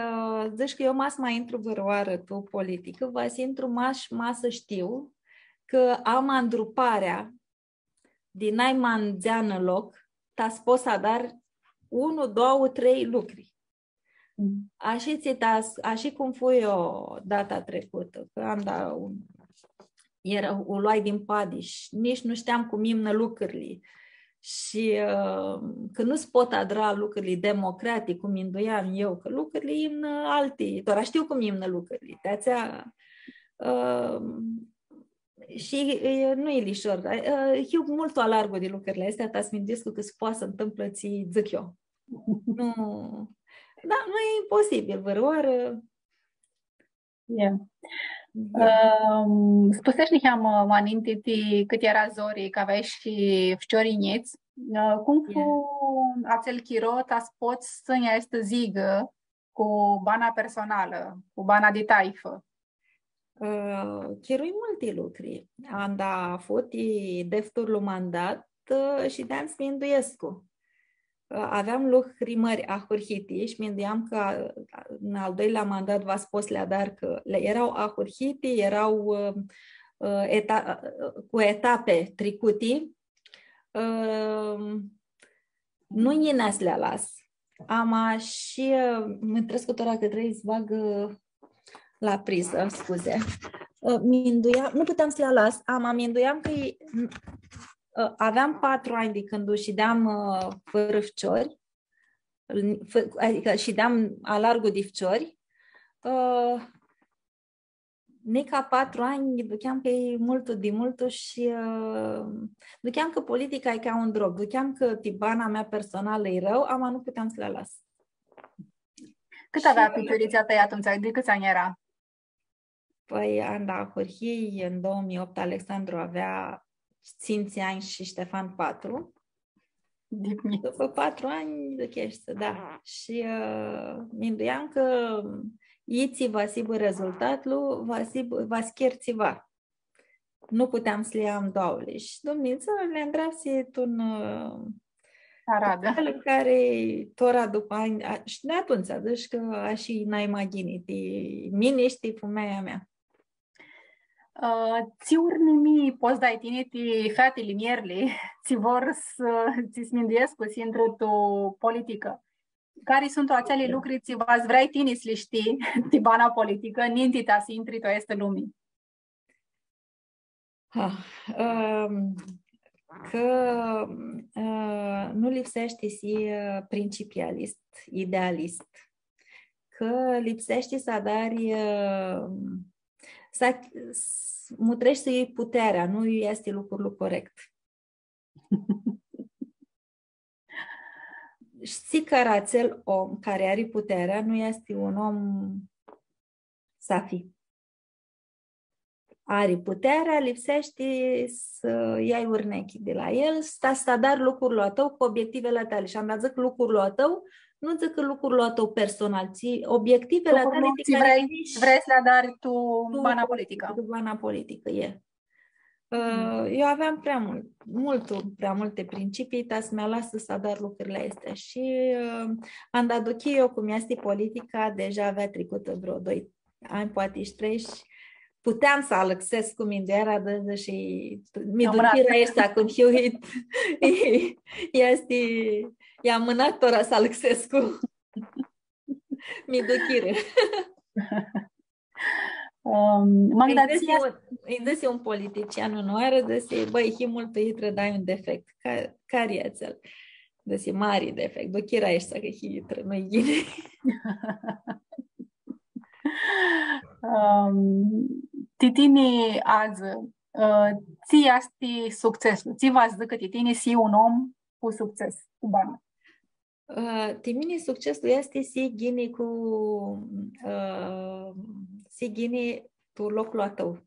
[SPEAKER 2] zici că eu mai intru văroară tu politică, va să intru să știu că am andruparea din ai manzeană loc, ta spus să dar 1, 2, 3 lucruri. Așa cum fui eu data trecută, că am dat o luai din padiș, nici nu știam cum imnă lucrurile. Și că nu-ți pot adra lucrurile democratic, cum induiam eu, că lucrurile imnă alții, doar știu cum imnă lucrurile. Și nu e lișor. Eu mult o alargă de lucrurile astea, ta smintesc că se poate să întâmplă, ți zic eu. Nu, da, nu e imposibil, văroară.
[SPEAKER 1] Yeah. Spusești că manintiti cât era Zori, că aveai și fcioriniți. Cum fu acel chirot a poți să-mi este zigă cu bana personală, cu bana de taifă?
[SPEAKER 2] Chirui multe lucruri. Am da foti defturul mandat și de-am Minduiescu. Aveam lucruri mări ahurhiti și mindeam că în al doilea mandat v-a spus le dar că le erau ahurhiti, erau cu etape tricuti. Nu inas le las. Am și mă trescutora că trebuie să bag la priză, scuze. Nu puteam să le las. Minduiam că aveam 4 ani de când ușideam fără fciori, adică șideam alargul de fciori. Nica 4 ani duceam că e multul și duceam că politica e ca un drog, duceam că tibana mea personală e rău, nu puteam să le las.
[SPEAKER 1] Cât avea piciorița ta atunci? De câți ani era?
[SPEAKER 2] Păi, Anda Hurhii, în 2008, Alexandru avea 5 ani și Ștefan 4. După 4 ani, duchește, da. Și minduiam că iți va sigur rezultatul, va schierțiva. Nu puteam să le iau doule. Și Dumnezeu le îndreapsit un
[SPEAKER 1] Aradă.
[SPEAKER 2] Care tora după ani, și de atunci, deci că așa n-ai imaginit, mine știi fumeia mea.
[SPEAKER 1] Ți urnimi poți dai tineti fete linierli, ți vor să ți sminduiesc cu sintru tu politică. Care sunt acele lucruri ți v-ați vrei tine să le știi, tibana politică, nintita să intri tu este lumii?
[SPEAKER 2] Că nu lipsește și principialist, idealist. Că lipsește să adari să mutrești să iei puterea, nu este lucrul corect. Știi că acel om care are puterea nu este un om safi. Are puterea, lipsește să iei urnechi de la el, să dar lucrul tău cu obiectivele tale. Și am dat zic lucrul tău, nu zic lucrul tău personal, ci obiectivele tale
[SPEAKER 1] de care vrei să le adari tu bana politică.
[SPEAKER 2] Bana politică, e. Eu aveam prea multe principii, dar să mi-a lasă să adar lucrurile astea. Și am dat eu cum este politica, deja avea trecută vreo 2 ani, poate și 3, puteam să alăxesc cu mindeara de și mi ducira ăsta cum hiuit este i-a mânat tora să alăxesc cu mi ducire. Îi un politician unoară, desi, băi, hi mult itră dai un defect. Care e acel? Desi, mari defect. Duchira ești că hi itră, nu-i ghine.
[SPEAKER 1] Titini azi, ți asti succesul. Ți v-ați că titini si un om cu succes, cu bani.
[SPEAKER 2] Timini succesul este si ghini cu si ghini tu locul a tău.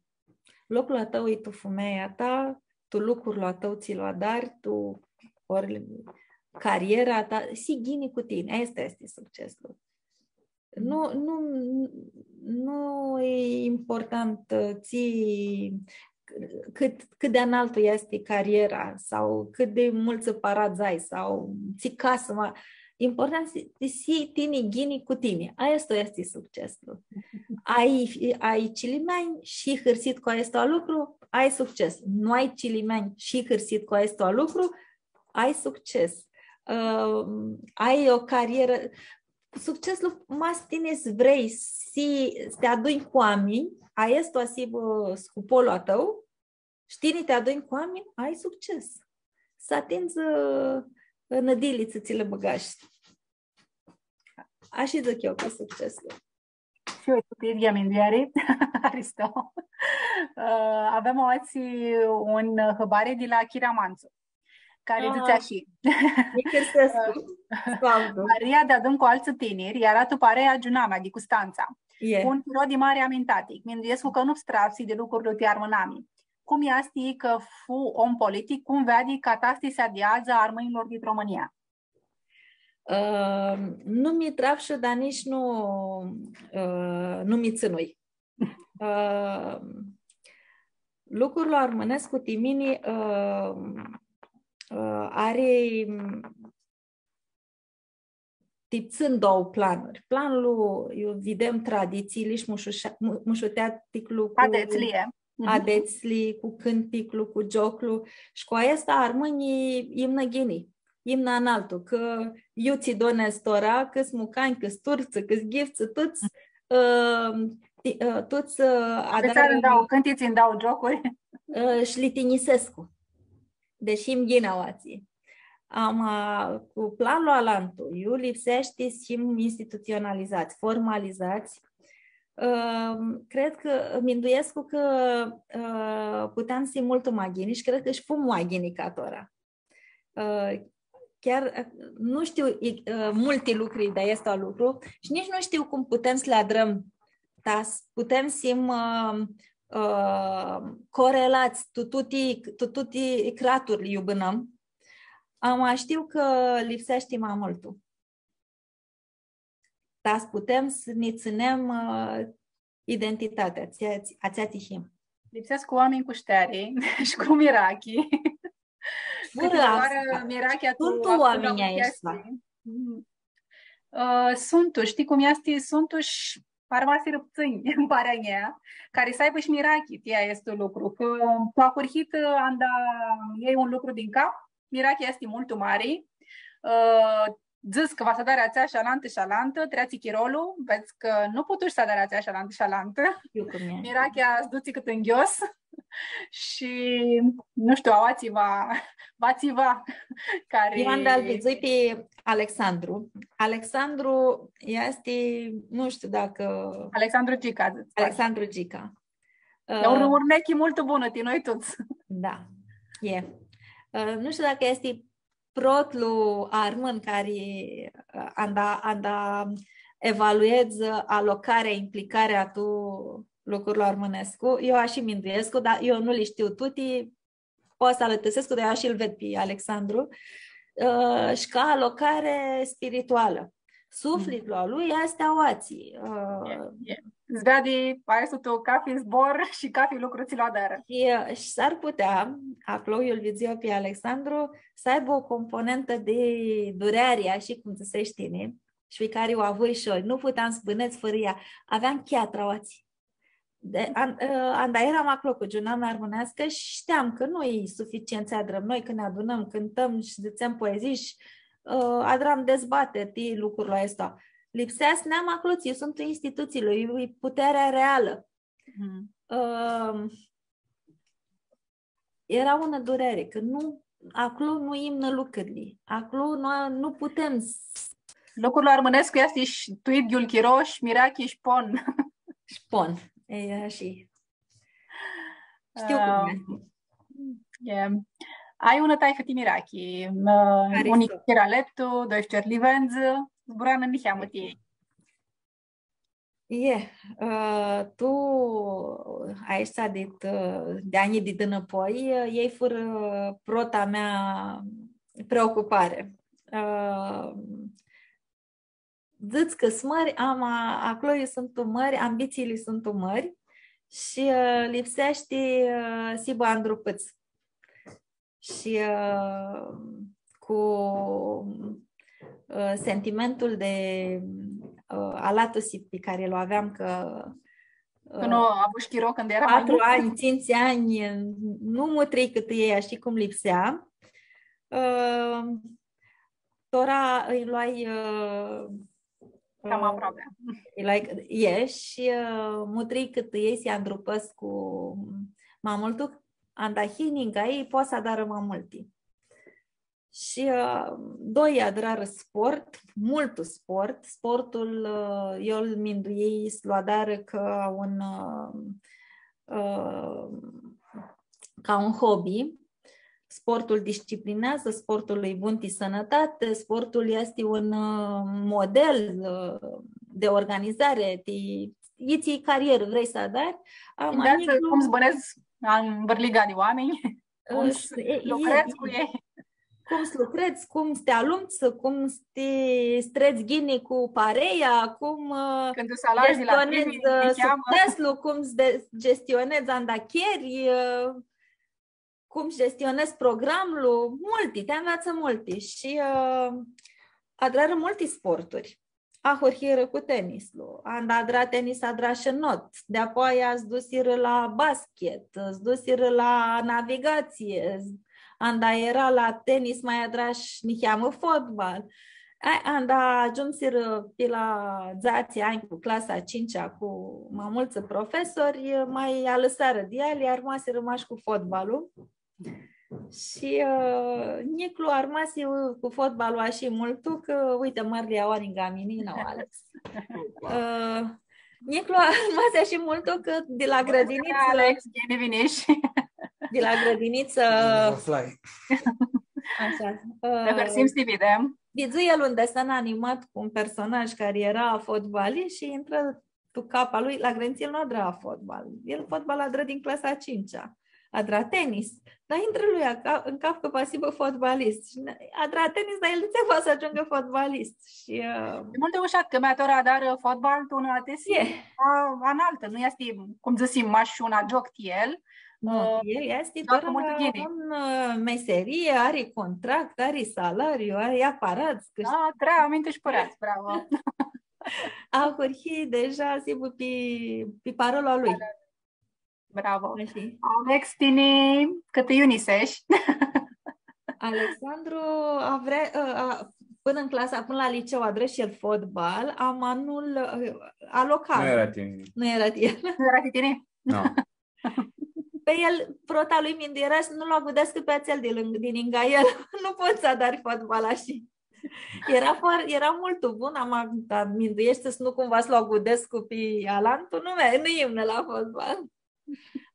[SPEAKER 2] Locul a tău e tu femeia ta, tu lucrul a tău ți l-a dar, tu ori cariera ta, si ghini cu tine. Asta este succesul. Nu e important cât de înaltă este cariera sau cât de mult separați ai sau ți casă. Important să tine ghini cu tine. Asta este succesul. Ai cilimeni și hârsit cu asta lucru, ai succes. Nu ai cilimeni și hârsit cu asta lucru, ai succes. Ai o carieră. Succesul mas tine vrei să te aduni cu oameni, ai asta asi scupolul a tău, știi, te aduni cu oameni, ai succes. Să atingi nădiliță ți le băgași. Așa zic eu că succesul.
[SPEAKER 1] Și eu tu mindiare, Aristo. Avem oații un hăbare de la Chiramanțu, care zice așa. Maria de adun cu alți tineri, iar tu pare ajunamea de Custanța. Un piro de mare amintatic, minduiesc că nu strapsi de lucrurile te armânami. Cum e asti că fu om politic, cum vedi că tasti se adiază armăinilor din România?
[SPEAKER 2] Nu mi trapșă, dar nici nu mi ținui. Lucrurile armânesc cu timini are tipțând două planuri. Planul, eu vedem tradițiile și mușuteaticlu cu adețli, cu cânticlu, cu joclu și cu asta armânii imnă ghini, imnă înaltul, că eu ți donez tora, că-s mucani, că-s turță, că-s ghifță, toți
[SPEAKER 1] cântiți îmi dau jocuri.
[SPEAKER 2] Și litinisescu. Deși îmi ghinauații. Cu planul alantul, eu lipsește și instituționalizați, formalizați. Cred că minduiesc că puteam să-i mult maghini și cred că și fum maghini catora. Chiar nu știu multe lucruri de asta lucru și nici nu știu cum putem să le adrăm. Putem să corelați tututi craturile iubânăm. Știu că lipsește mai multul. Dar putem să ne ținem identitatea, ația-tihim.
[SPEAKER 1] Lipsesc cu oameni cu șteare și cu mirachi.
[SPEAKER 2] Sunt oamenii ăștia.
[SPEAKER 1] Sunt, știi cum este? Sunt și parvasi răpțâni, în parea mea, care să aibă și mirachi. Tia este un lucru. Că tu a curhit, iei un lucru din cap, mirachi este mult mare, zis că va să dare ațea șalantă, treați chirolul, vezi că nu putuși să dare ațea șalantă. Mirachi a zduți cât în ghios și, nu știu, va care...
[SPEAKER 2] Eu am dat pe Alexandru. Alexandru este, nu știu dacă...
[SPEAKER 1] Alexandru Gica.
[SPEAKER 2] Alexandru Gica.
[SPEAKER 1] E un urnechi mult bună, noi toți.
[SPEAKER 2] Da, e. Nu știu dacă este protlu armân care anda evaluează alocarea, implicarea tu lucrurilor armânescu. Eu așa minduiesc, dar eu nu le știu tuti, pot să alătăsesc, dar eu așa îl ved pe Alexandru, și ca alocare spirituală. Sufletul lui este oații.
[SPEAKER 1] Zvedi, tu cafi zbor și cafi lucru ți la dară.
[SPEAKER 2] Și s-ar putea, acolo eu îl viziu pe Alexandru, să aibă o componentă de durere, așa cum se știe, și pe care o avui și eu. Nu puteam să bâneți fără ea. Aveam chiatra oații. Anda eram acolo cu Giunana Armânească și știam că nu e suficient să adrăm. Noi când ne adunăm, cântăm și ziceam poezii și adram dezbateri lucrurile astea. Lipsea să ne-am acolo, eu sunt instituțiile, e puterea reală. Era una durere, că acolo nu imnă lucrurile. Acolo nu putem.
[SPEAKER 1] Lucrurile Armânescu este și tuit Ghiulchiroș, Mirachi și Pon.
[SPEAKER 2] Șpon. E și. Știu cum
[SPEAKER 1] e. Ai una tai făti Mirachi. Unic Chiralettu, doi Cerlivenz, zburan în Niheamă tiei.
[SPEAKER 2] Tu ai stat de ani de înapoi, ei fură prota mea preocupare. Zici că smări, acolo sunt mări, ambițiile sunt mări și lipsește Sibu Andrupâț. Și cu sentimentul de alatusi pe care îl aveam că
[SPEAKER 1] nu a avut șchiro când era
[SPEAKER 2] 4 ani, 5 ani, nu mă trei cât ei, știi cum lipsea. Tora îi luai
[SPEAKER 1] cam aproape.
[SPEAKER 2] Și mă trei cât ei se andrupăs cu mamultul andahininga ei poate să adară mamulti. Și doi adrară sport, multul sport. Sportul eu îl mindu ei sluadară ca un hobby. Sportul disciplinează, sportul îi bunti sănătate, sportul este un model de organizare. Iți carieră, vrei să adari?
[SPEAKER 1] Cum zbărezi în bărliga de oameni? Cum lucrezi cu ei?
[SPEAKER 2] Cum să lucrezi, cum să te alunți, cum să te streți ghini cu pareia, cum gestionezi succesul, cum să gestionezi andacheri, cum gestionezi programul, te învață multe și adrară multe sporturi. Ahorhiră cu tenisul, adra tenis, adra și not, de-apoi ați dusiră la basket, ați dusiră la navigație, anda era la tenis, mai adrași niheamă fotbal. Anda ajunsiră pe la zații ani cu clasa 5-a cu mai mulți profesori, mai alăsară de ele, iar rămase rămași cu fotbalul. Și Niclu a rămas cu fotbalul așa multul că, uite, mărlia oaringa mine, n-au ales. Niclu a rămas așa multul că de la grădiniță...
[SPEAKER 1] Alex,
[SPEAKER 2] de la grădiniță... Așa.
[SPEAKER 1] Dacă simți te vedem.
[SPEAKER 2] Vizu el un desen animat cu un personaj care era fotbalist și intră tu capa lui, la grădiniță el nu adra fotbal. El fotbal adră din clasa 5-a. Adra tenis, dar intră lui în cap că pasibă fotbalist. Adra tenis, dar el nu se poate să ajungă fotbalist. Și,
[SPEAKER 1] e mult de ușat că mi-a tora dar fotbal, tu nu atesi analtă. Nu este, cum zisim, mași una joc el.
[SPEAKER 2] El este doar în meserie, are contract, are salariu, are aparat.
[SPEAKER 1] Aminte și părați, bravo.
[SPEAKER 2] A hurhi deja sigur pe parola lui.
[SPEAKER 1] Bravo. Alex, tine cât iunisești?
[SPEAKER 2] Alexandru până în clasa, până la liceu a și el fotbal, am anul alocat.
[SPEAKER 3] Nu era tine.
[SPEAKER 2] Nu era tine.
[SPEAKER 1] Nu era tine?
[SPEAKER 3] Nu.
[SPEAKER 2] Pe el, prota lui mindiera și nu l-a gudesc pe ațel din inga el. Nu pot să adari fotbal așa. Era mult bun, am minduiește să nu cumva să l-a gudesc pe Alantul, nu imnă la fotbal.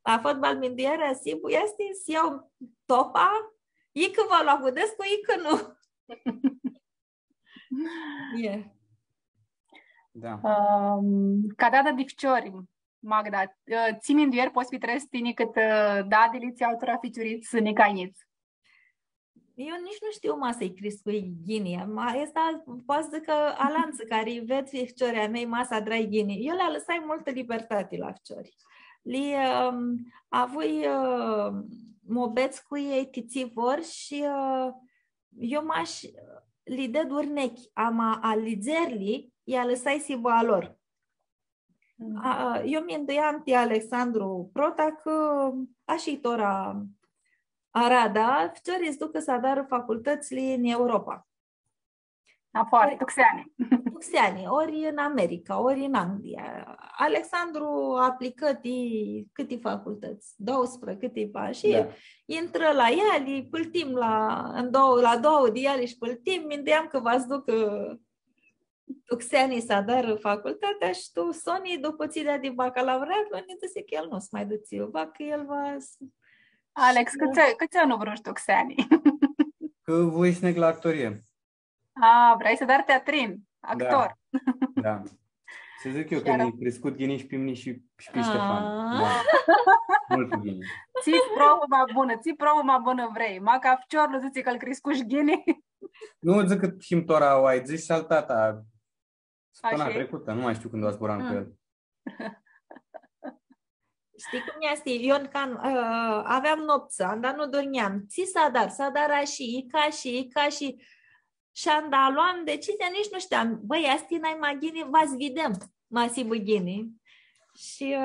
[SPEAKER 2] La fotbal minduierea sibu este să iau topa, e că vă lua gudesc, e că nu.
[SPEAKER 3] Da.
[SPEAKER 1] Ca data de ficiori, Magda, ții minduieri poți fi trăiesc tine cât dadele ți-au traficiurit să ne cainiți?
[SPEAKER 2] Eu nici nu știu să-i cresc cu ghini. Asta poate zic că Alanță, care veți ficioarea mei, masa drai ghini. Eu le-a lăsat multă libertate la ficiori. Avui mobeți cu ei tiții vor și eu li de durnechi, ama a lidzerli, i-a lăsat si boa lor. Eu mi-ndoiam pe Alexandru Prota că așitora Arada, вчора изducă să adară facultățile în Europa.
[SPEAKER 1] Foarte,
[SPEAKER 2] Tuxeani, ori în America, ori în Anglia. Alexandru a aplicat câte facultăți? 12, câteva. Și intră la ele, pâltim la două de ele și pâltim, mindeam că v-ați duc Tuxeani să adară facultatea și tu, Sony, după țirea de bacalaureat, nu ne că el nu se mai duce Ilva, că el va...
[SPEAKER 1] Alex, câți ani nu vrei Tuxeani?
[SPEAKER 3] Că voi snec la actorie.
[SPEAKER 1] Vrei să dar teatrin, actor.
[SPEAKER 3] Da. Să zic eu că ne-ai crescut ghinii și pe mine și pe Ștefan. Da. Mult ghini.
[SPEAKER 1] Ții probă mai bună vrei. Maca ficiorul zice că îl crescut și ghinii.
[SPEAKER 3] Nu zic că Himtora o ai zis și al tata. Săptămâna trecută, nu mai știu când o zburam cu el.
[SPEAKER 2] Știi cum este? Eu aveam nopță, dar nu dormeam. Ți s-a dar și ca și și-anda luam decizia, nici nu știam. Băi, asti n-ai magini, v-ați vedem, masiv gini. Și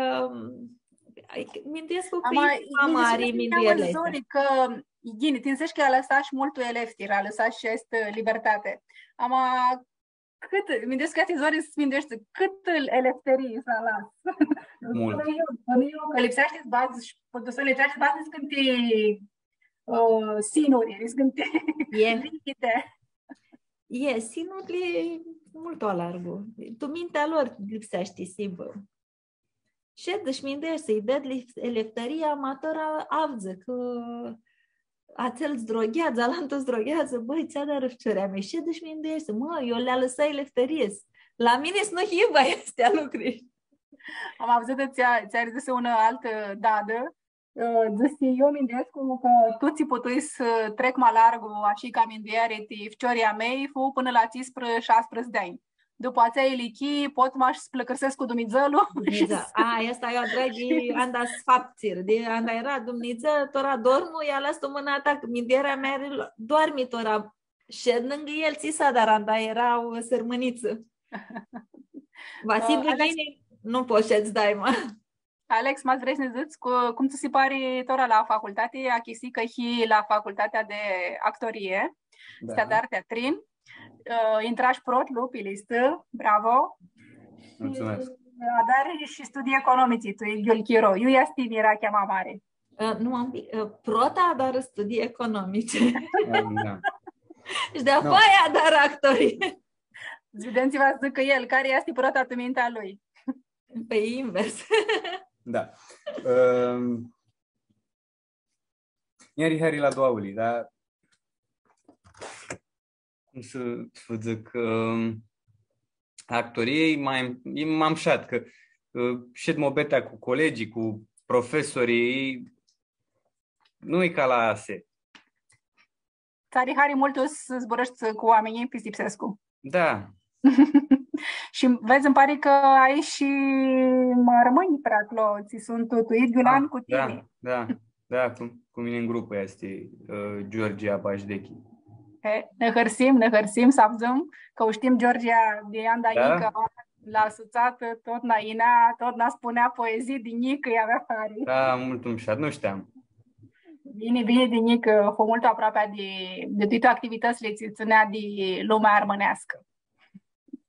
[SPEAKER 2] mi-ntuiesc cu mama are minduiele
[SPEAKER 1] că gini, tinsești că a lăsat și multul eleftir, a lăsat și este libertate. Cât, mi-ntuiesc că atizori să minduiește, cât elefterii s-a las.
[SPEAKER 3] Mult.
[SPEAKER 1] Că lipsește bază și poate să lipsește bază când te sinuri, când te lichide.
[SPEAKER 2] Sinurile mult o largu. Tu mintea lor lipsește, sigur. Și deci mindește să-i dă elefteria amatora avză, că ațel zdroghează, alantă zdroghează, băi, ți-a dat răfciorea mea. Și deci mindește, eu le-a lăsat elefterie. La mine nu hiba astea lucruri.
[SPEAKER 1] Am auzit că ți-a zis una altă dadă, eu mindesc că tu ți putui să trec mai largu, așa ca mindiare ti ficioria mei, fu până la 16 de ani. După aceea elichi, pot m-aș splăcăsesc cu Dumnezeu.
[SPEAKER 2] Asta eu dragi, anda sfapțir, de anda era Dumnezeu, tora dormu, i-a lăsat o mână ta, mindierea mea doarmi tora. Și lângă el ți dar anda era o sărmâniță. Vasibu gine, nu poți să-ți dai, mă.
[SPEAKER 1] Alex, m-ați vrei să ne zici cum ți se pare tora la facultate, achisi că hi la facultatea de actorie, dar teatrin, intrași prot lupi listă, bravo.
[SPEAKER 3] Mulțumesc.
[SPEAKER 2] Dar și studii economici, tu e Ghiolchiro, eu ia era cheama mare. Nu am prota, dar studii economice.
[SPEAKER 3] Da.
[SPEAKER 2] Și de aia dar actorie.
[SPEAKER 1] Zidenți-vă zic că el, care este prota tu mintea lui?
[SPEAKER 2] Pe invers.
[SPEAKER 3] Da. Iar Harry la doauli, dar cum să zic, actoriei m-am șat, că șed mobeta cu colegii, cu profesorii, nu e ca la ASE.
[SPEAKER 1] Țari Harry mult să zburăști cu oamenii pe Stipsescu.
[SPEAKER 3] Da.
[SPEAKER 1] Și vezi, îmi pare că ai și mă rămâni prea acolo, ți sunt tutuit Giulan cu tine.
[SPEAKER 3] Da, cu mine în grupul este Georgia Bajdechi.
[SPEAKER 1] Ne hărsim să avzăm, că știm Georgia de Andaică, la suțată, tot naina, tot n-a spunea poezii din Nică, avea Harry.
[SPEAKER 3] Da, mult umșat, nu știam.
[SPEAKER 1] Bine din Nică, fă mult aproape de toate activitățile ți ținea de lumea armânească.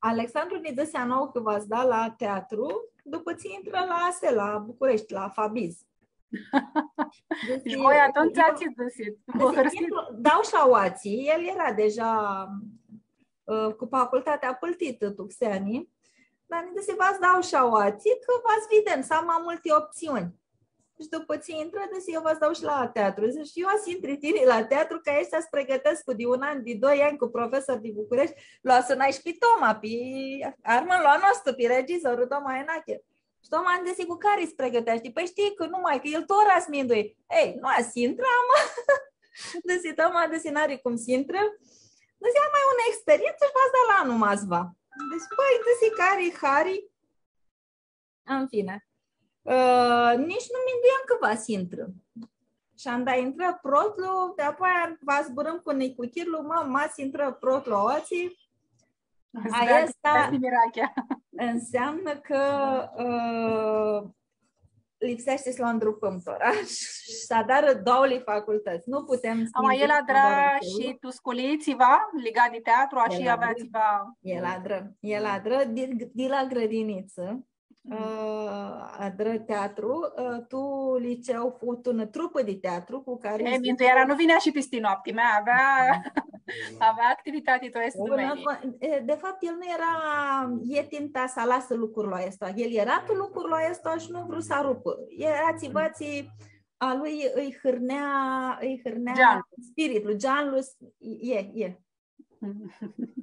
[SPEAKER 2] Alexandru ne dă seama că v-ați dat la teatru, după ce intră la ASE, la București, la Fabiz.
[SPEAKER 1] Deci voi atunci ați găsit.
[SPEAKER 2] Dau șauații, el era deja cu facultatea pâltită Tuxeani, dar ne dă v-ați dau șauații că v-ați vedem, să am mai multe opțiuni. Și după ce intră, eu vă dau și la teatru. Zic, eu azi între tine la teatru, ca ei să-ți pregătesc cu de 1 an, de 2 ani cu profesor de București, l-a sunat și pe Toma, pe Armand, la nostru, pe regizorul Toma Enache. Și Toma am zis, cu care îți pregătești? Păi știi că numai, că el tot ora smindui. Ei, nu azi intră, mă. Deci Toma, deci n-are cum să intră. Deci am mai una experiență și v-ați dat la anul mazva. Deci, băi, deci care Harry? În fine. Nici nu mi-nduiam că v-ați intră. Și am da intră protlu, de apoi vă zburăm cu necuchirlu, m-ați intră protlu oții. înseamnă că lipsește Slandru Pâmtoraș să dară două facultăți. Nu putem
[SPEAKER 1] Ama el adra și Tusculițiva, legat de teatru, și aveați-va...
[SPEAKER 2] El adră de la grădiniță, adră teatru, tu liceu fut una trupă de teatru cu care...
[SPEAKER 1] Mintuiera nu vinea și peste noapte, avea activitate toată.
[SPEAKER 2] De fapt, el nu era ietinta să lasă lucrurile astea. El era tu lucrurile astea și nu vreau să rupă. Era țivații a lui îi hârnea spiritul, Gianlu,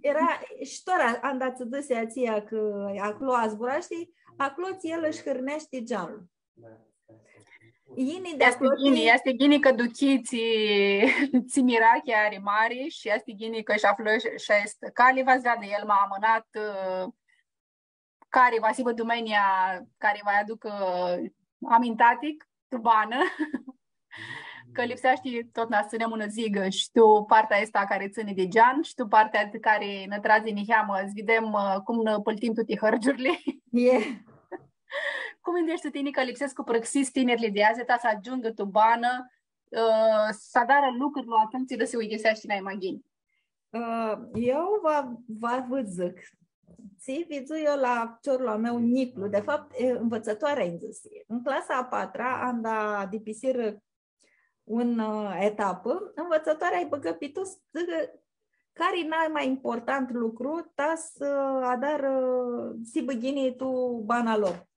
[SPEAKER 2] Era, și tot am dat să dăse ația că acolo a zburat, știi, acolo el își hârnește Gianlu.
[SPEAKER 1] Este gini că duchiți țimirache are mari și este gini că își află și este care va zda de el m-a amânat care va sibă domenia care va aducă amintatic tubană că lipsește tot na ținem una zigă și tu partea asta care ține de Gian și tu partea care ne trazi în heamă, îți vedem cum ne păltim toate hărgiurile. Cum gândești tu tine că lipsesc cu prăxis tinerile de azi, să ajungă tubană, să dară lucruri la atenție de se uiteseaște în imagini?
[SPEAKER 2] Eu vă zic, ți vizu eu la ciorul meu Niclu, de fapt învățătoarea în clasa a patra am dat de pisiră una etapă, învățătoarea îi băgă pe toți, care e mai important lucru, ta să adară si băghinii tu bana lor.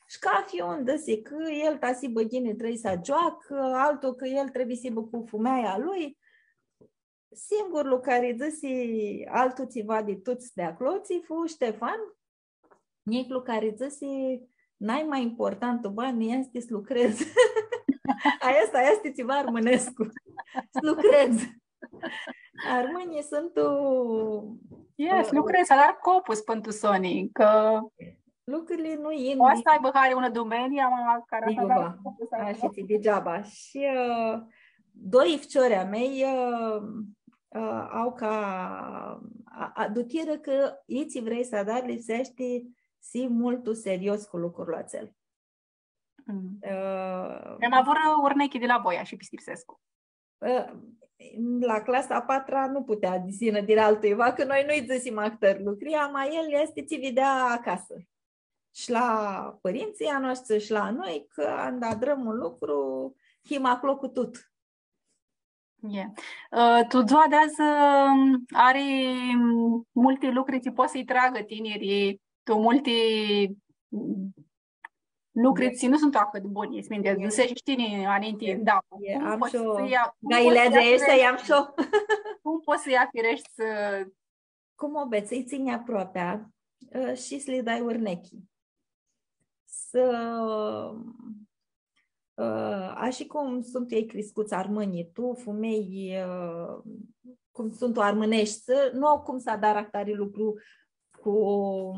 [SPEAKER 2] Și ca fi unde se că el ta si băghinii trebuie să joacă, altul că el trebuie să cu fumeaia lui. Singur lucru care zăsi altul țiva de toți de acolo, fu Ștefan, Niclu care zăsi n-ai mai important tu bani, este să lucrezi. Asta este țiva armânescu. Să lucrezi. Armânii sunt
[SPEAKER 1] yes, lucrezi, dar copus pentru Sony, că
[SPEAKER 2] lucrurile nu e...
[SPEAKER 1] O asta aibă care una domenie, care
[SPEAKER 2] așa ți degeaba. Și doi ficiorii mei au ca dutiră că ei ți vrei să dar lipsește si multul serios cu lucrul acel.
[SPEAKER 1] Am avut urnechi de la Boia și Pistipsescu.
[SPEAKER 2] La clasa a patra nu putea dizină din altuiva, că noi nu-i zăsim actori lucria, mai el este ți vedea acasă. Și la părinții a noastră și la noi, că am dat drumul lucru, him acolo cu tot.
[SPEAKER 1] Tu ziua de azi are multe lucruri, ți poți să-i tragă tinerii, tu multe lucruri nu sunt atât de bune, îți minte, găsești tine aninte, da.
[SPEAKER 2] Am și-o gailea ăsta, i-am și-o.
[SPEAKER 1] Cum poți să-i afirești să...
[SPEAKER 2] Cum o beți, îi ține aproape și să le dai urnechii. Așa cum sunt ei crescuți armânii, tu, fumei, cum sunt o armânești, nu au cum să dar actare lucru cu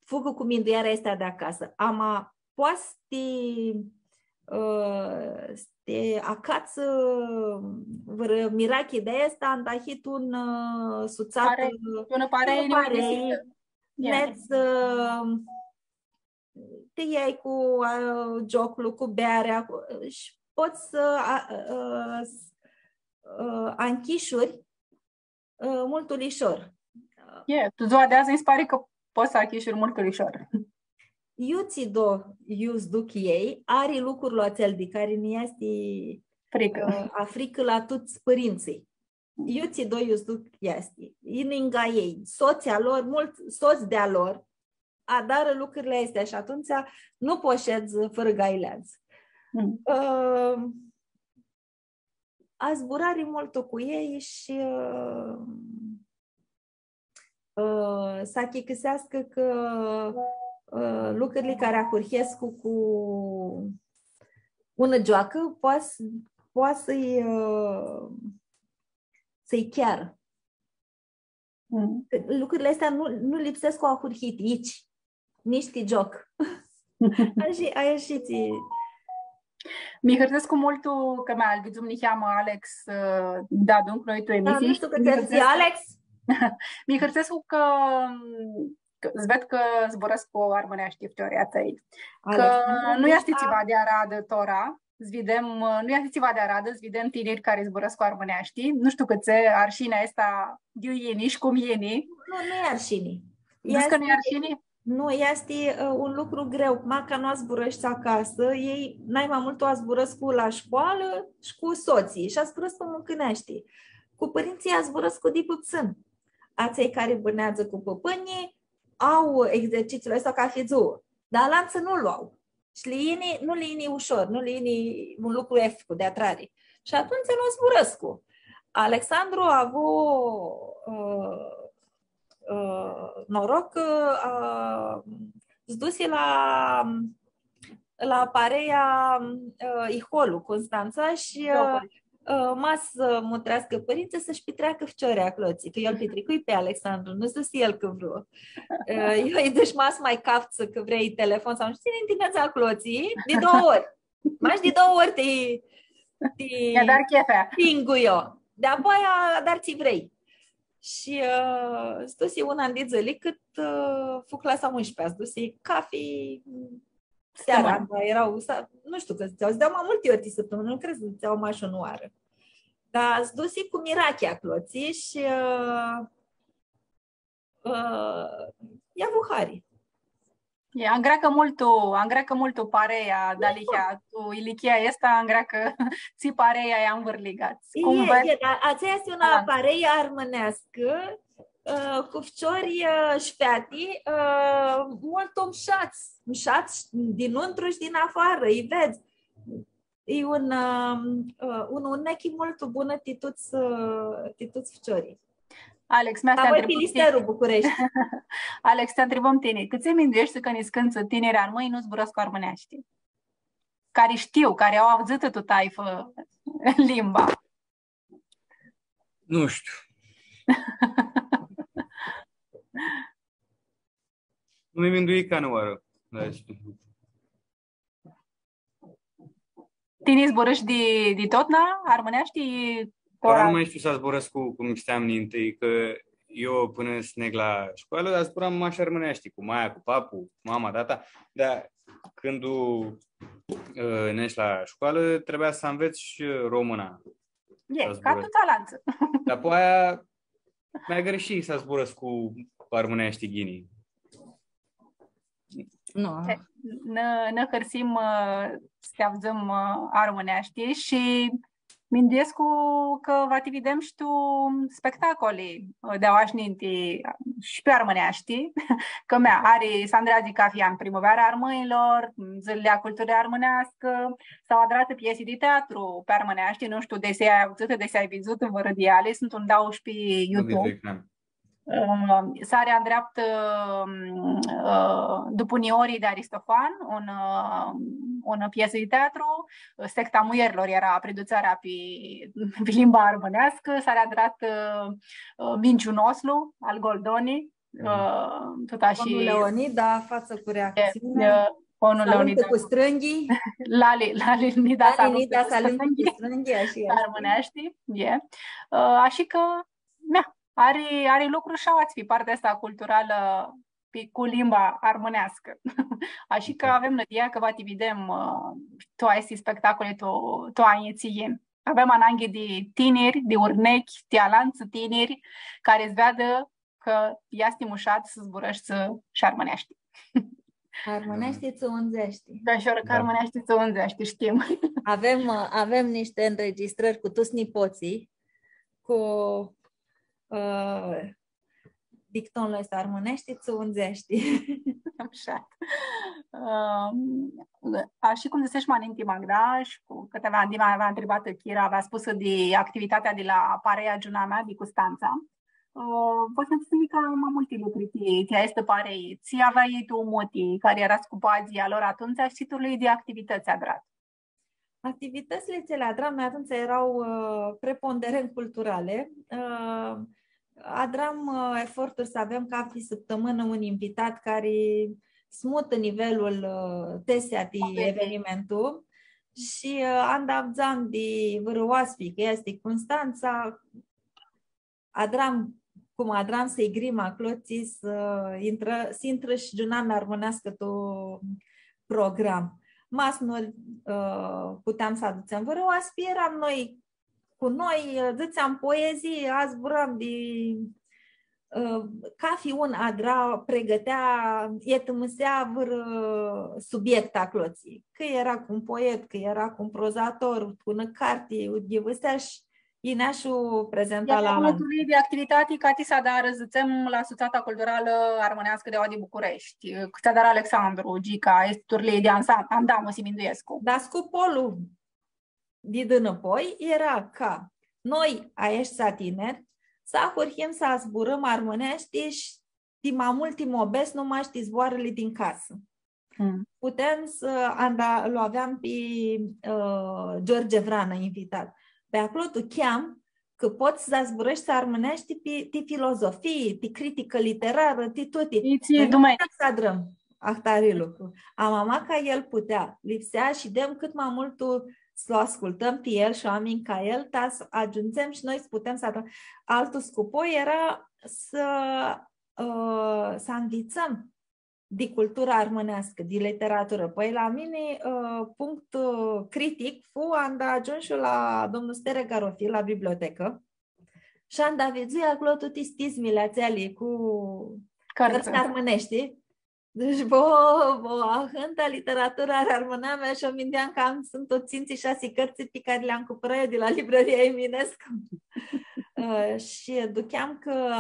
[SPEAKER 2] fugă cu minduiarea asta de acasă. Ama poate te acață vră mirache de asta, am dahit un suțat te iei cu jocul, cu bearea și poți să închișuri mult ușor.
[SPEAKER 1] Tu ziua de azi îmi pare că poți să închișuri mult ușor.
[SPEAKER 2] Eu ți duc ei, are lucrurile acelea de care nu este frică la toți părinții. Eu ți duc este. Ininga ei, soția lor, mulți soți de-a lor, adară lucrurile astea și atunci nu poșeți fără gaileați. A zburare mult cu ei și să chicăsească că lucrurile care acurhesc cu una joacă poate să-i chiar. Lucrurile astea nu lipsesc cu acurhit aici. Nici te joc. Aia și ți...
[SPEAKER 1] Mi hârtesc cu multul că mi-a albit mi cheamă Alex da dunc noi tu emisii.
[SPEAKER 2] Nu știu că te zi Alex.
[SPEAKER 1] Mi hârtesc că îți ved că zburăsc cu armânești teoria tăi. Că
[SPEAKER 2] Alexandru
[SPEAKER 1] nu este țiva de Arad Tora, nu este țiva de Arad, îți vedem tineri care zburăsc cu armânești. Nu știu cât se arșina asta diu ieni și cum ieni.
[SPEAKER 2] Nu e arșini.
[SPEAKER 1] Zici că nu e arșini?
[SPEAKER 2] Nu, este un lucru greu. Cum că nu a zburăști acasă, ei, n-ai mai mult, o a zburăsc la școală și cu soții și a zburăsc cu mâncânești. Cu părinții a zburăsc cu dipupțân. Aței care bânează cu păpânii au exercițiile astea ca fițouă, dar lanță nu luau. Și nu liini ușor, nu liini un lucru efectiv de atrare. Și atunci nu zburăsc cu. Alexandru a avut noroc că zduse la Pareia Iholu, Constanța și mas mă trească părinții să-și petreacă ficioarea cloții, că el petrecui pe Alexandru, nu știu el că vreau. Eu îi deci mas mai cafță că vrei telefon sau nu știu, în dimineața cloții, de 2 ori. Mai de 2 ori te
[SPEAKER 1] dar chefea.
[SPEAKER 2] pingu eu. De apoi dar ți vrei. Și stăsi un an de zile cât fu clasa 11, stăsi cafii seara, erau, nu știu că îți dau mai multe ori de săptămână, nu cred să îți dau mai și o oară. Dar îți dusi cu mirachia cloții și ia vuhari.
[SPEAKER 1] Angreacă mult pareia dalihia, tu ilichia esta angreacă ți pareia i-a învârligat.
[SPEAKER 2] Dar aceea este una pareia armânească cu ficiori șfeati, mult mșați dinăuntru și din afară, îi vezi. E un unechi mult bună tituți ficiorii.
[SPEAKER 1] Alex, Alex, te întrebăm tine. Cât se minduiești că ne scânță tineri armăi nu zburăsc cu armânești? Care știu, care au auzit tu taifă limba.
[SPEAKER 3] Nu știu. Nu mi-e minduit ca nu oară.
[SPEAKER 1] Tine zburăși de tot, na? Armânești?
[SPEAKER 3] Doar nu mai știu să zburăsc cum știam întâi, că eu până sneg la școală zburam așa armânești, cu maia, cu papu, cu mama, tata, dar când nești la școală trebuia să înveți și româna.
[SPEAKER 1] Ca tu talanță.
[SPEAKER 3] Dar pe aia mi-a greșit să zburăsc cu armânești ghinii.
[SPEAKER 2] Nu.
[SPEAKER 1] Ne hărsim să avzăm armânești și minduiesc că va te vedem și tu spectacole de oașninti și pe armânești, că are Sandra Zicafia în primăvara armâilor, zilele culturii armânească, s-au adrat piese de teatru pe armânești, nu știu de se ai auzit, de se ai văzut în vărădiale, sunt un dau și pe YouTube. Sarea în dreaptă după Niorii de Aristofan, o piesă de teatru, Secta Muierilor era produțarea pe limba armânească, Sarea în dreaptă Minciun Oslu al Goldoni, tot așa.
[SPEAKER 2] Ponul Leonid, da, față cu reacțiune.
[SPEAKER 1] Ponul Leonid
[SPEAKER 2] cu strânghii.
[SPEAKER 1] Lali Nida
[SPEAKER 2] Salut cu strânghii,
[SPEAKER 1] armânești. Așa că, are lucru și ați fi partea asta culturală cu limba armânească. Așa că avem nădia că va te vedem tu ai spectacole, tu ai ție. Avem ananghe de tineri, de urnechi, de alanță tineri, care îți vedă că i-ați mușat să zburăști și armânești.
[SPEAKER 2] Armânești-ți unzești.
[SPEAKER 1] Da, și că armânești-ți unzești, știm.
[SPEAKER 2] Avem niște înregistrări cu toți nipoții, cu dictonul ăsta, armânești-ți unzești.
[SPEAKER 1] Așa. Și cum zicești Maninti Magda și cu câteva ani avea întrebat Chira, avea spus de activitatea de la Pareia Giuna mea de Constanța. Poți să spui că mai multe lucruri ți este Parei. Ți aveai tu moti care era scupații alor atunci și tu lui de activități adrat.
[SPEAKER 2] Activitățile ți le adram atunci erau preponderent culturale. Adram eforturi să avem ca fi săptămână un invitat care smută nivelul tesea de evenimentul și andavzam de vârăoaspi, că este Constanța, adram cum adram să-i grima cloții să intră și juname armonească tu program. Masnuri puteam să aducem vără, aspiram noi cu noi, ziceam poezii, azi buram de ca fi un adra pregătea etămâsea vră subiecta cloții. Că era cu un poet, că era cu un prozator, cu un carte, udivăseaș, ineașu prezenta la
[SPEAKER 1] Iar de activitate ca ti s-a dar răzățăm la Societatea Culturală Armânească de Odi București. Ți-a dar Alexandru, Gica, esturile de Andamă Siminduiescu.
[SPEAKER 2] Dar scopul de dânăpoi era ca noi, aieși sa tineri, să ahurhim să zburăm armânești și din mai multe mobes nu mai știi zboarele din casă. Putem să îl aveam pe George Vrană invitat. Pe acolo tu cheam că poți să zburăști să armânești pe filozofie, pe critică literară, pe toate. Să adrăm ahtare lucru. Mama ca el putea, lipsea și dăm cât mai mult să o ascultăm pe el și oameni ca el, dar să ajungem și noi să putem să adrăm. Altul scopoi era să învățăm de cultura armânească, de literatură. Păi la mine, punct critic, am ajuns și la domnul Stere Garofil, la bibliotecă, și am vizuit acolo toate stismile ațelii cu cărți armânești. Deci, hânta literatura armâna mea și o mindeam că sunt tot ținții 6 cărți pe care le-am cumpărat de la librăria Eminescu. Și duceam că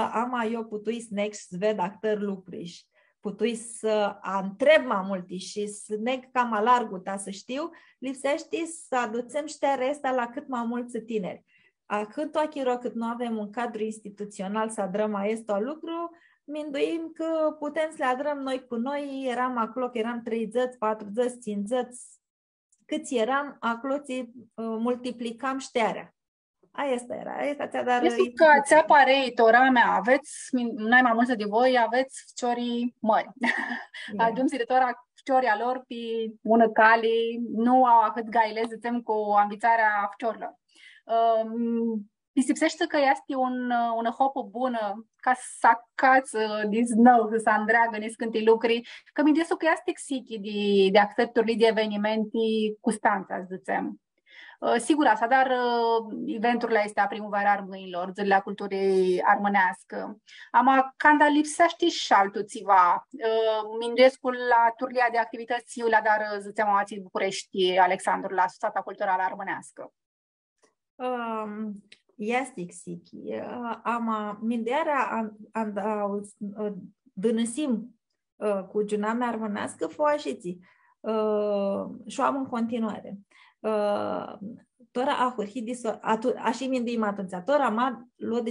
[SPEAKER 2] eu putui să nec și să ved actări lucruri și putui să întreb mai multe și să nec cam alarguta să știu, lipsește să aducem șterea asta la cât mai mulți tineri. Cât ochiro, cât nu avem un cadru instituțional să adrăm este lucru, minduim că putem să le adrăm noi cu noi, eram acolo, că eram 3 zăți, 4 zăți, 5 zăți, câți eram, acolo multiplicam șterea. Asta era. Asta ți-a dar...
[SPEAKER 1] Este că ți-a parei, tora mea, aveți, n-ai mai mulți de voi, aveți fciorii mări. Ajungi de tora fcioria lor pe ună cale, nu au atât gaile, zicem, cu ambițarea fciorilor. Mi se că este un hopă bună ca să acați din nou, să se îndreagă în scântii lucruri, că mi-e că este exichi de accepturile de evenimente cu stanța, zicem. Sigur asta, dar eventurile astea, primăvara armâinilor, zilele culturii armânească. Când lipsește și altul țiva, Mindescul la turlia de activități, la dar zicem ații București, Alexandru, la Societatea Culturală Armânească.
[SPEAKER 2] Este xichi. Mindearea dânăsim cu junamea armânească foașiții și o am în continuare. Tora ahurhi așa minduim atunci. Tora ma luat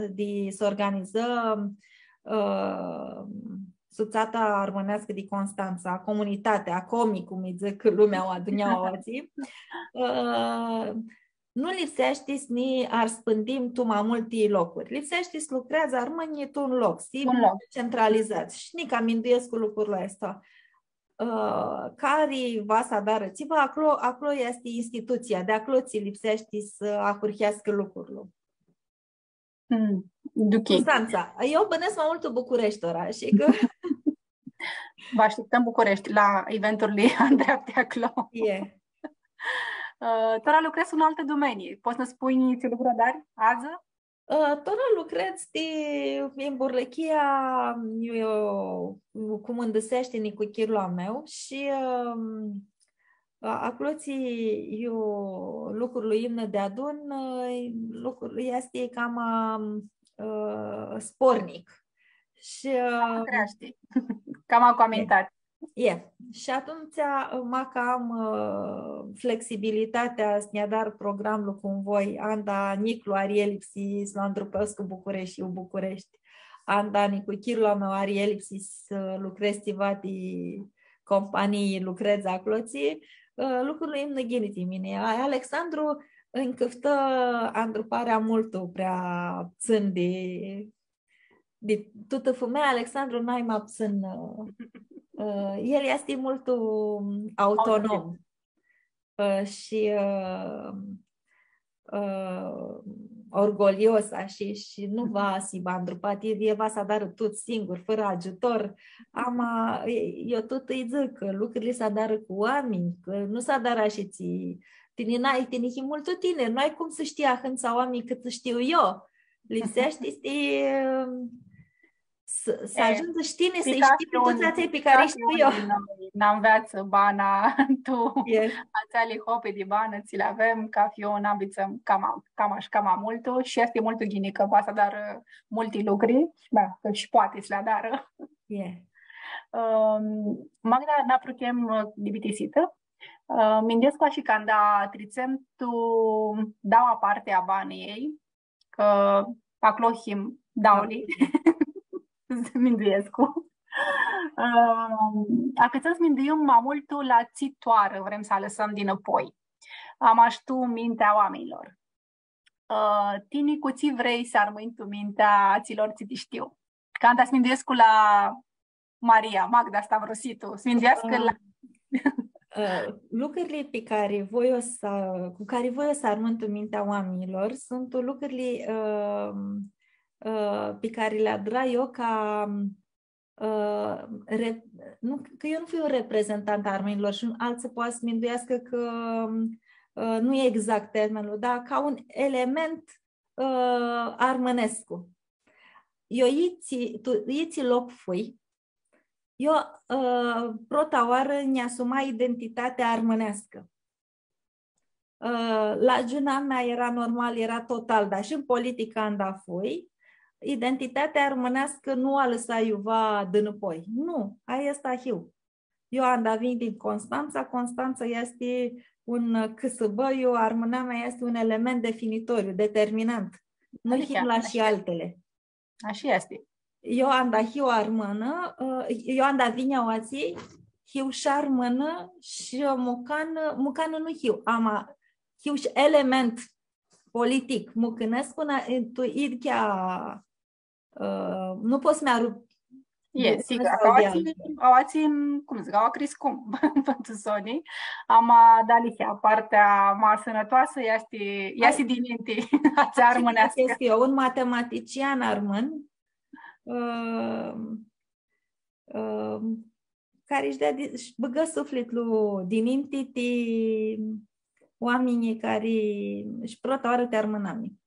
[SPEAKER 2] de să organizăm Societatea Armânească de Constanța, comunitatea, comii, cum îi zic lumea o aduneau ații. Nu lipsește să ne arspândim tu mai multe locuri. Lipsește să lucrează armânii tu un loc, centralizați. Și nici aminduiesc cu lucrurile astea. Care va să adară țiva, acolo este instituția, de acolo ți lipsește să acurhească lucrurile. Constanța. Eu bănesc mai mult în București, oraș. Că...
[SPEAKER 1] Vă așteptăm București la eventurile îndreapte acolo. Tora lucrezi în alte domenii. Poți să spui ce lucruri dar azi?
[SPEAKER 2] Tora lucrez în burlechia cum îndăsește cu chirul meu și acolo eu lucrul imnă de adun lucrul este cam spornic. Și
[SPEAKER 1] cam cu amintat.
[SPEAKER 2] Și atunci am flexibilitatea să ne dar programul cu voi. Anda Niclu are elipsi să îndrupesc București și București. Anda Nicu Chirla meu are elipsi să lucrez ceva de companii, lucrez acolo. Lucrurile îmi năghinite mine. Alexandru încăftă îndruparea mult prea țin de toată femeia. Alexandru n-ai mai țin. El este mult autonom și orgolios și nu va si bandrupat, e va să dară tot singur, fără ajutor. Eu tot îi zic că lucrurile să dară cu oameni, că nu să dară și ții. Tine multă tine, nu ai cum să știi ahânța oamenii cât să știu eu. Lipsește este să ajungi să știi, să știi pe toți aceia pe care știu eu.
[SPEAKER 1] N-înveață bana, tu ați ali hope de bană, ți le avem, ca fiu n-ambițăm cam multul și este multul ghinică, poate să dară multe lucruri, că și poate să le dară. Magda, n-aprutem dibitisită. Mindesc și când tricem tu dau aparte a banii ei, că aclohim dauli. Minduiescu. A cât să-ți minduim mai multul la țitoară, vrem să lăsăm dinapoi. Am aștu mintea oamenilor. Tini cu ți vrei să armâni tu mintea ților ți știu. Când ați minduiescu la Maria, Magda Stavrositu, sminduiască la...
[SPEAKER 2] Lucrurile cu care voi o să armânt în mintea oamenilor sunt lucrurile pe care le adra eu ca că eu nu fiu reprezentant a armenilor și alții poate să minduiască că nu e exact termenul, dar ca un element armănescu. Eu iți loc fui, eu prota oară ne-asuma identitatea armănească. La juna mea era normal, era total, dar și în politica anda fui, identitatea românească nu a lăsat iuva dânăpoi. Nu, aia este ahiu. Eu anda vin din Constanța, Constanța este un câsăbăiu, armâna mea este un element definitoriu, determinant. Nu himla și altele.
[SPEAKER 1] Așa este.
[SPEAKER 2] Eu anda hiu armână, eu anda vinea oații, hiu și armână și mucană nu hiu. Hiu și element politic, mucânesc până tu idchea nu poți mi-a
[SPEAKER 1] sigur, ați cum zic, au crescut pentru Sony, am dalihea partea mai sănătoasă este din minte, ați armânească.
[SPEAKER 2] Este un matematician armân care își băgă sufletul din minte oamenii care își protoară te armânami.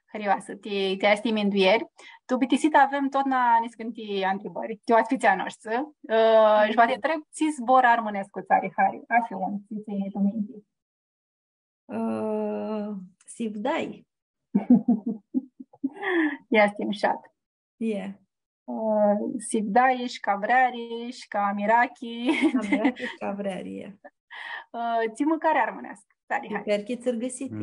[SPEAKER 1] Harioasă, te asti minduieri. Tu bitisit avem tot na niscânti întrebări. Te oați fițea noastră. Și va te întreb, ți zbor armânescu țari, Hari? A fi un, ți ține tu minte.
[SPEAKER 2] Sivdai.
[SPEAKER 1] Ia stimșat.
[SPEAKER 2] Yeah.
[SPEAKER 1] Sivdai, Cavreari, Camirachi.
[SPEAKER 2] Cavreari.
[SPEAKER 1] Ți mâncare armânească.
[SPEAKER 2] Piperchițuri găsite.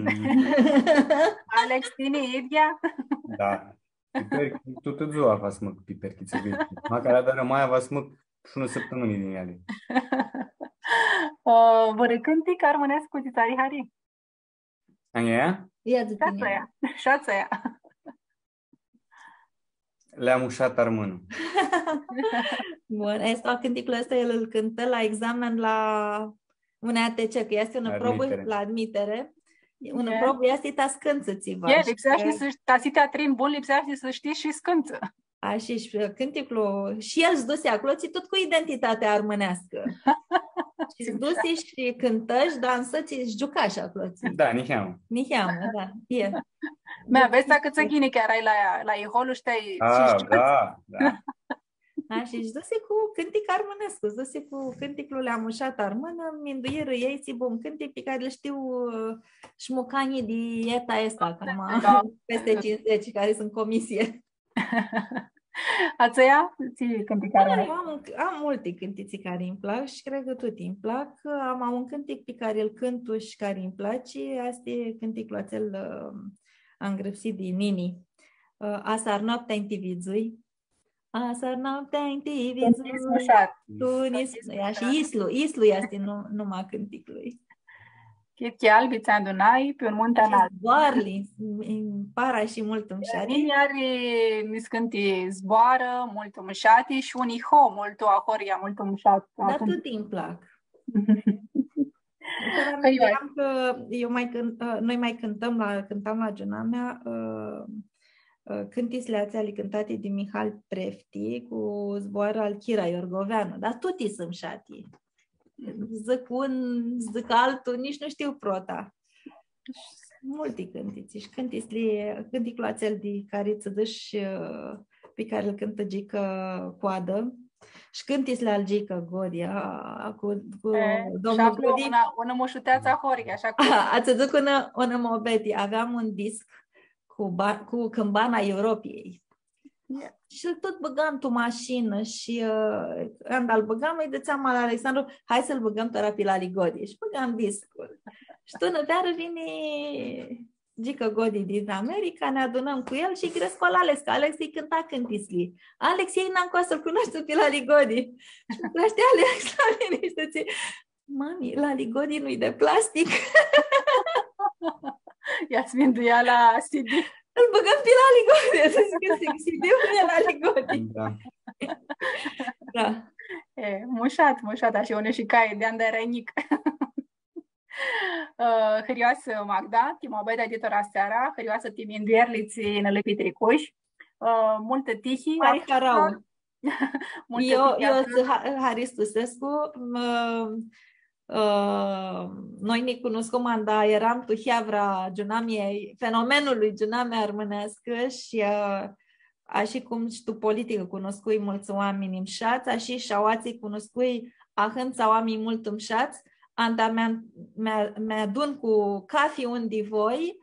[SPEAKER 1] Alex, tine Edghia?
[SPEAKER 3] Da. Tot ziua va să măc piperchițuri găsite. Măcar dar mai va să măc și o săptămână din ele.
[SPEAKER 1] Vă răcântic armânesc cu țitari Hari?
[SPEAKER 3] Aia?
[SPEAKER 1] Șața ea.
[SPEAKER 3] Le-am ușat armână.
[SPEAKER 2] Bun, asta cânticul ăsta el îl cântă la examen la un ATC, că este una probă la admitere. Una probă este ta scânță țiva.
[SPEAKER 1] Lipsește să știi teatrin bun, lipsește să știi și scânță.
[SPEAKER 2] Și cânticul, și el îți duse acolo, ți tot cu identitatea armânească. Și îți duse și cântăși, dansăți și jucași acolo.
[SPEAKER 3] Da, niheamă.
[SPEAKER 2] Niheamă, da.
[SPEAKER 1] Mea, vezi că ți ghini chiar ai la Iholul și te-ai...
[SPEAKER 3] Da.
[SPEAKER 2] Și își duse cu cântic armânesc, își duse cu cânticul le-amușat armână, minduieră ei, ți bun cântic pe care le știu șmucanii de eta asta, cam peste 50, care sunt comisie.
[SPEAKER 1] Ațăia? Ții cântic armânesc?
[SPEAKER 2] Am multe cântiții care îmi plac și cred că tot îmi plac. Am un cântic pe care îl cânt și care îmi place, asta e cânticul acel îngrăpsit de Nini. Asar noaptea în Tividzui. Asar noaptea în Tividzui. Și Islu este numai cânticului.
[SPEAKER 1] Chietchi albi ți adunai pe un munte înalt.
[SPEAKER 2] Zboarli, în para și mult îmșari.
[SPEAKER 1] Iar niscânti zboară, mult îmșati și unii ho, mult ahoria, mult îmșat.
[SPEAKER 2] Dar tot îmi plac. că noi mai cântam la Giunamea Cântisleația ali cântate de Mihal Prefti cu zboară al Chira Iorgoveanu, dar tot i sunt șati. Zic un, zic altul, nici nu știu prota. Multe cântiți și cânticul acel de Cariță Dâși pe care îl cântă Gică Coadă și cântisle al Gică Godia cu domnul Godi.
[SPEAKER 1] Una moșuteața Horia, așa cum.
[SPEAKER 2] Ați zic una mobeti. Aveam un disc cu Câmbana Europei.
[SPEAKER 1] Yeah.
[SPEAKER 2] Și îl tot băgam tu mașină și când îl băgam, îi dățeam la Alexandru, hai să-l băgăm terapi la Ligodi. Și băgam discul. Și tună veară vine Gică Godi din America, ne adunăm cu el și îi cresc la Alex, că Alex îi cânta cântisli. Alex, ei n-am coasă, îl cunoaște pe la Ligodi. Și îmi cunoaște Alex la mine și zice, mami, la Ligodi nu-i de plastic.
[SPEAKER 1] Ia-ți vinduia la CD.
[SPEAKER 2] Îl băgăm pe la Ligodi, să zic că CD-ul e la Ligodi. Da.
[SPEAKER 1] Mușat, așa une și caie de andărănic. Hărioasă Magda, Timobeda editora seara, hărioasă Timindierliți nălăpi tricuș, multă tihi.
[SPEAKER 2] Mari Harau. Eu sunt Haris Tusescu, noi ne cunoscum, dar eram tu Hiavra Giunamiei, fenomenului Giunamea armânească și așa cum și tu politică cunoscui mulți oameni îmșați, așa și aoații cunoscui ahânța oamenii mult îmșați, anda mi-adun cu cafi unde voi,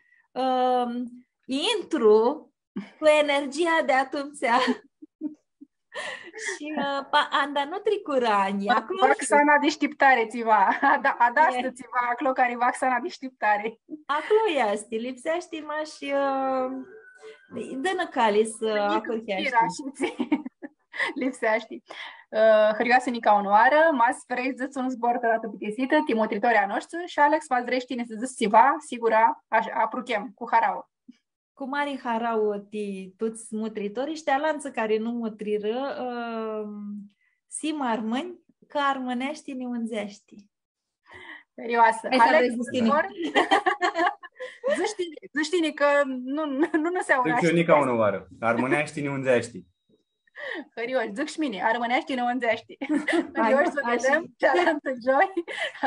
[SPEAKER 2] intru cu energia de atunci. Și anda nu tricurani.
[SPEAKER 1] Vaxana deșteptare țiva. Adastă țiva acolo care vaxana deșteptare.
[SPEAKER 2] Acolo este. Lipsește mă și dă-nă cali să acurchești.
[SPEAKER 1] Lipsește. Hărioasă Nica Onoară, mas vrei să-ți un zbor tădată pitesită, timotritoria noștri și Alex v-ați vrești ne să zici țiva, sigura, apruchem, cu harau.
[SPEAKER 2] Cu mari harau toți mutritorii și alanță care nu mutriră, sim armâni, că armânești ne unzești.
[SPEAKER 1] Serioasă. Alex, zici că nu se auraște.
[SPEAKER 3] Zic eu Nica Onoară, armânești ne unzești.
[SPEAKER 1] Hărioși, zic și mine, armânești ne unzești. Hărioși să vedem cealaltă joi.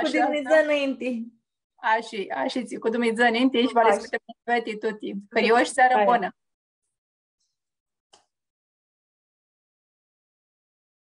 [SPEAKER 2] Cu Dumnezeu înainte.
[SPEAKER 1] Așa, cu Dumnezeu înainte și vă respectăm tutti. Hărioși, seară bună!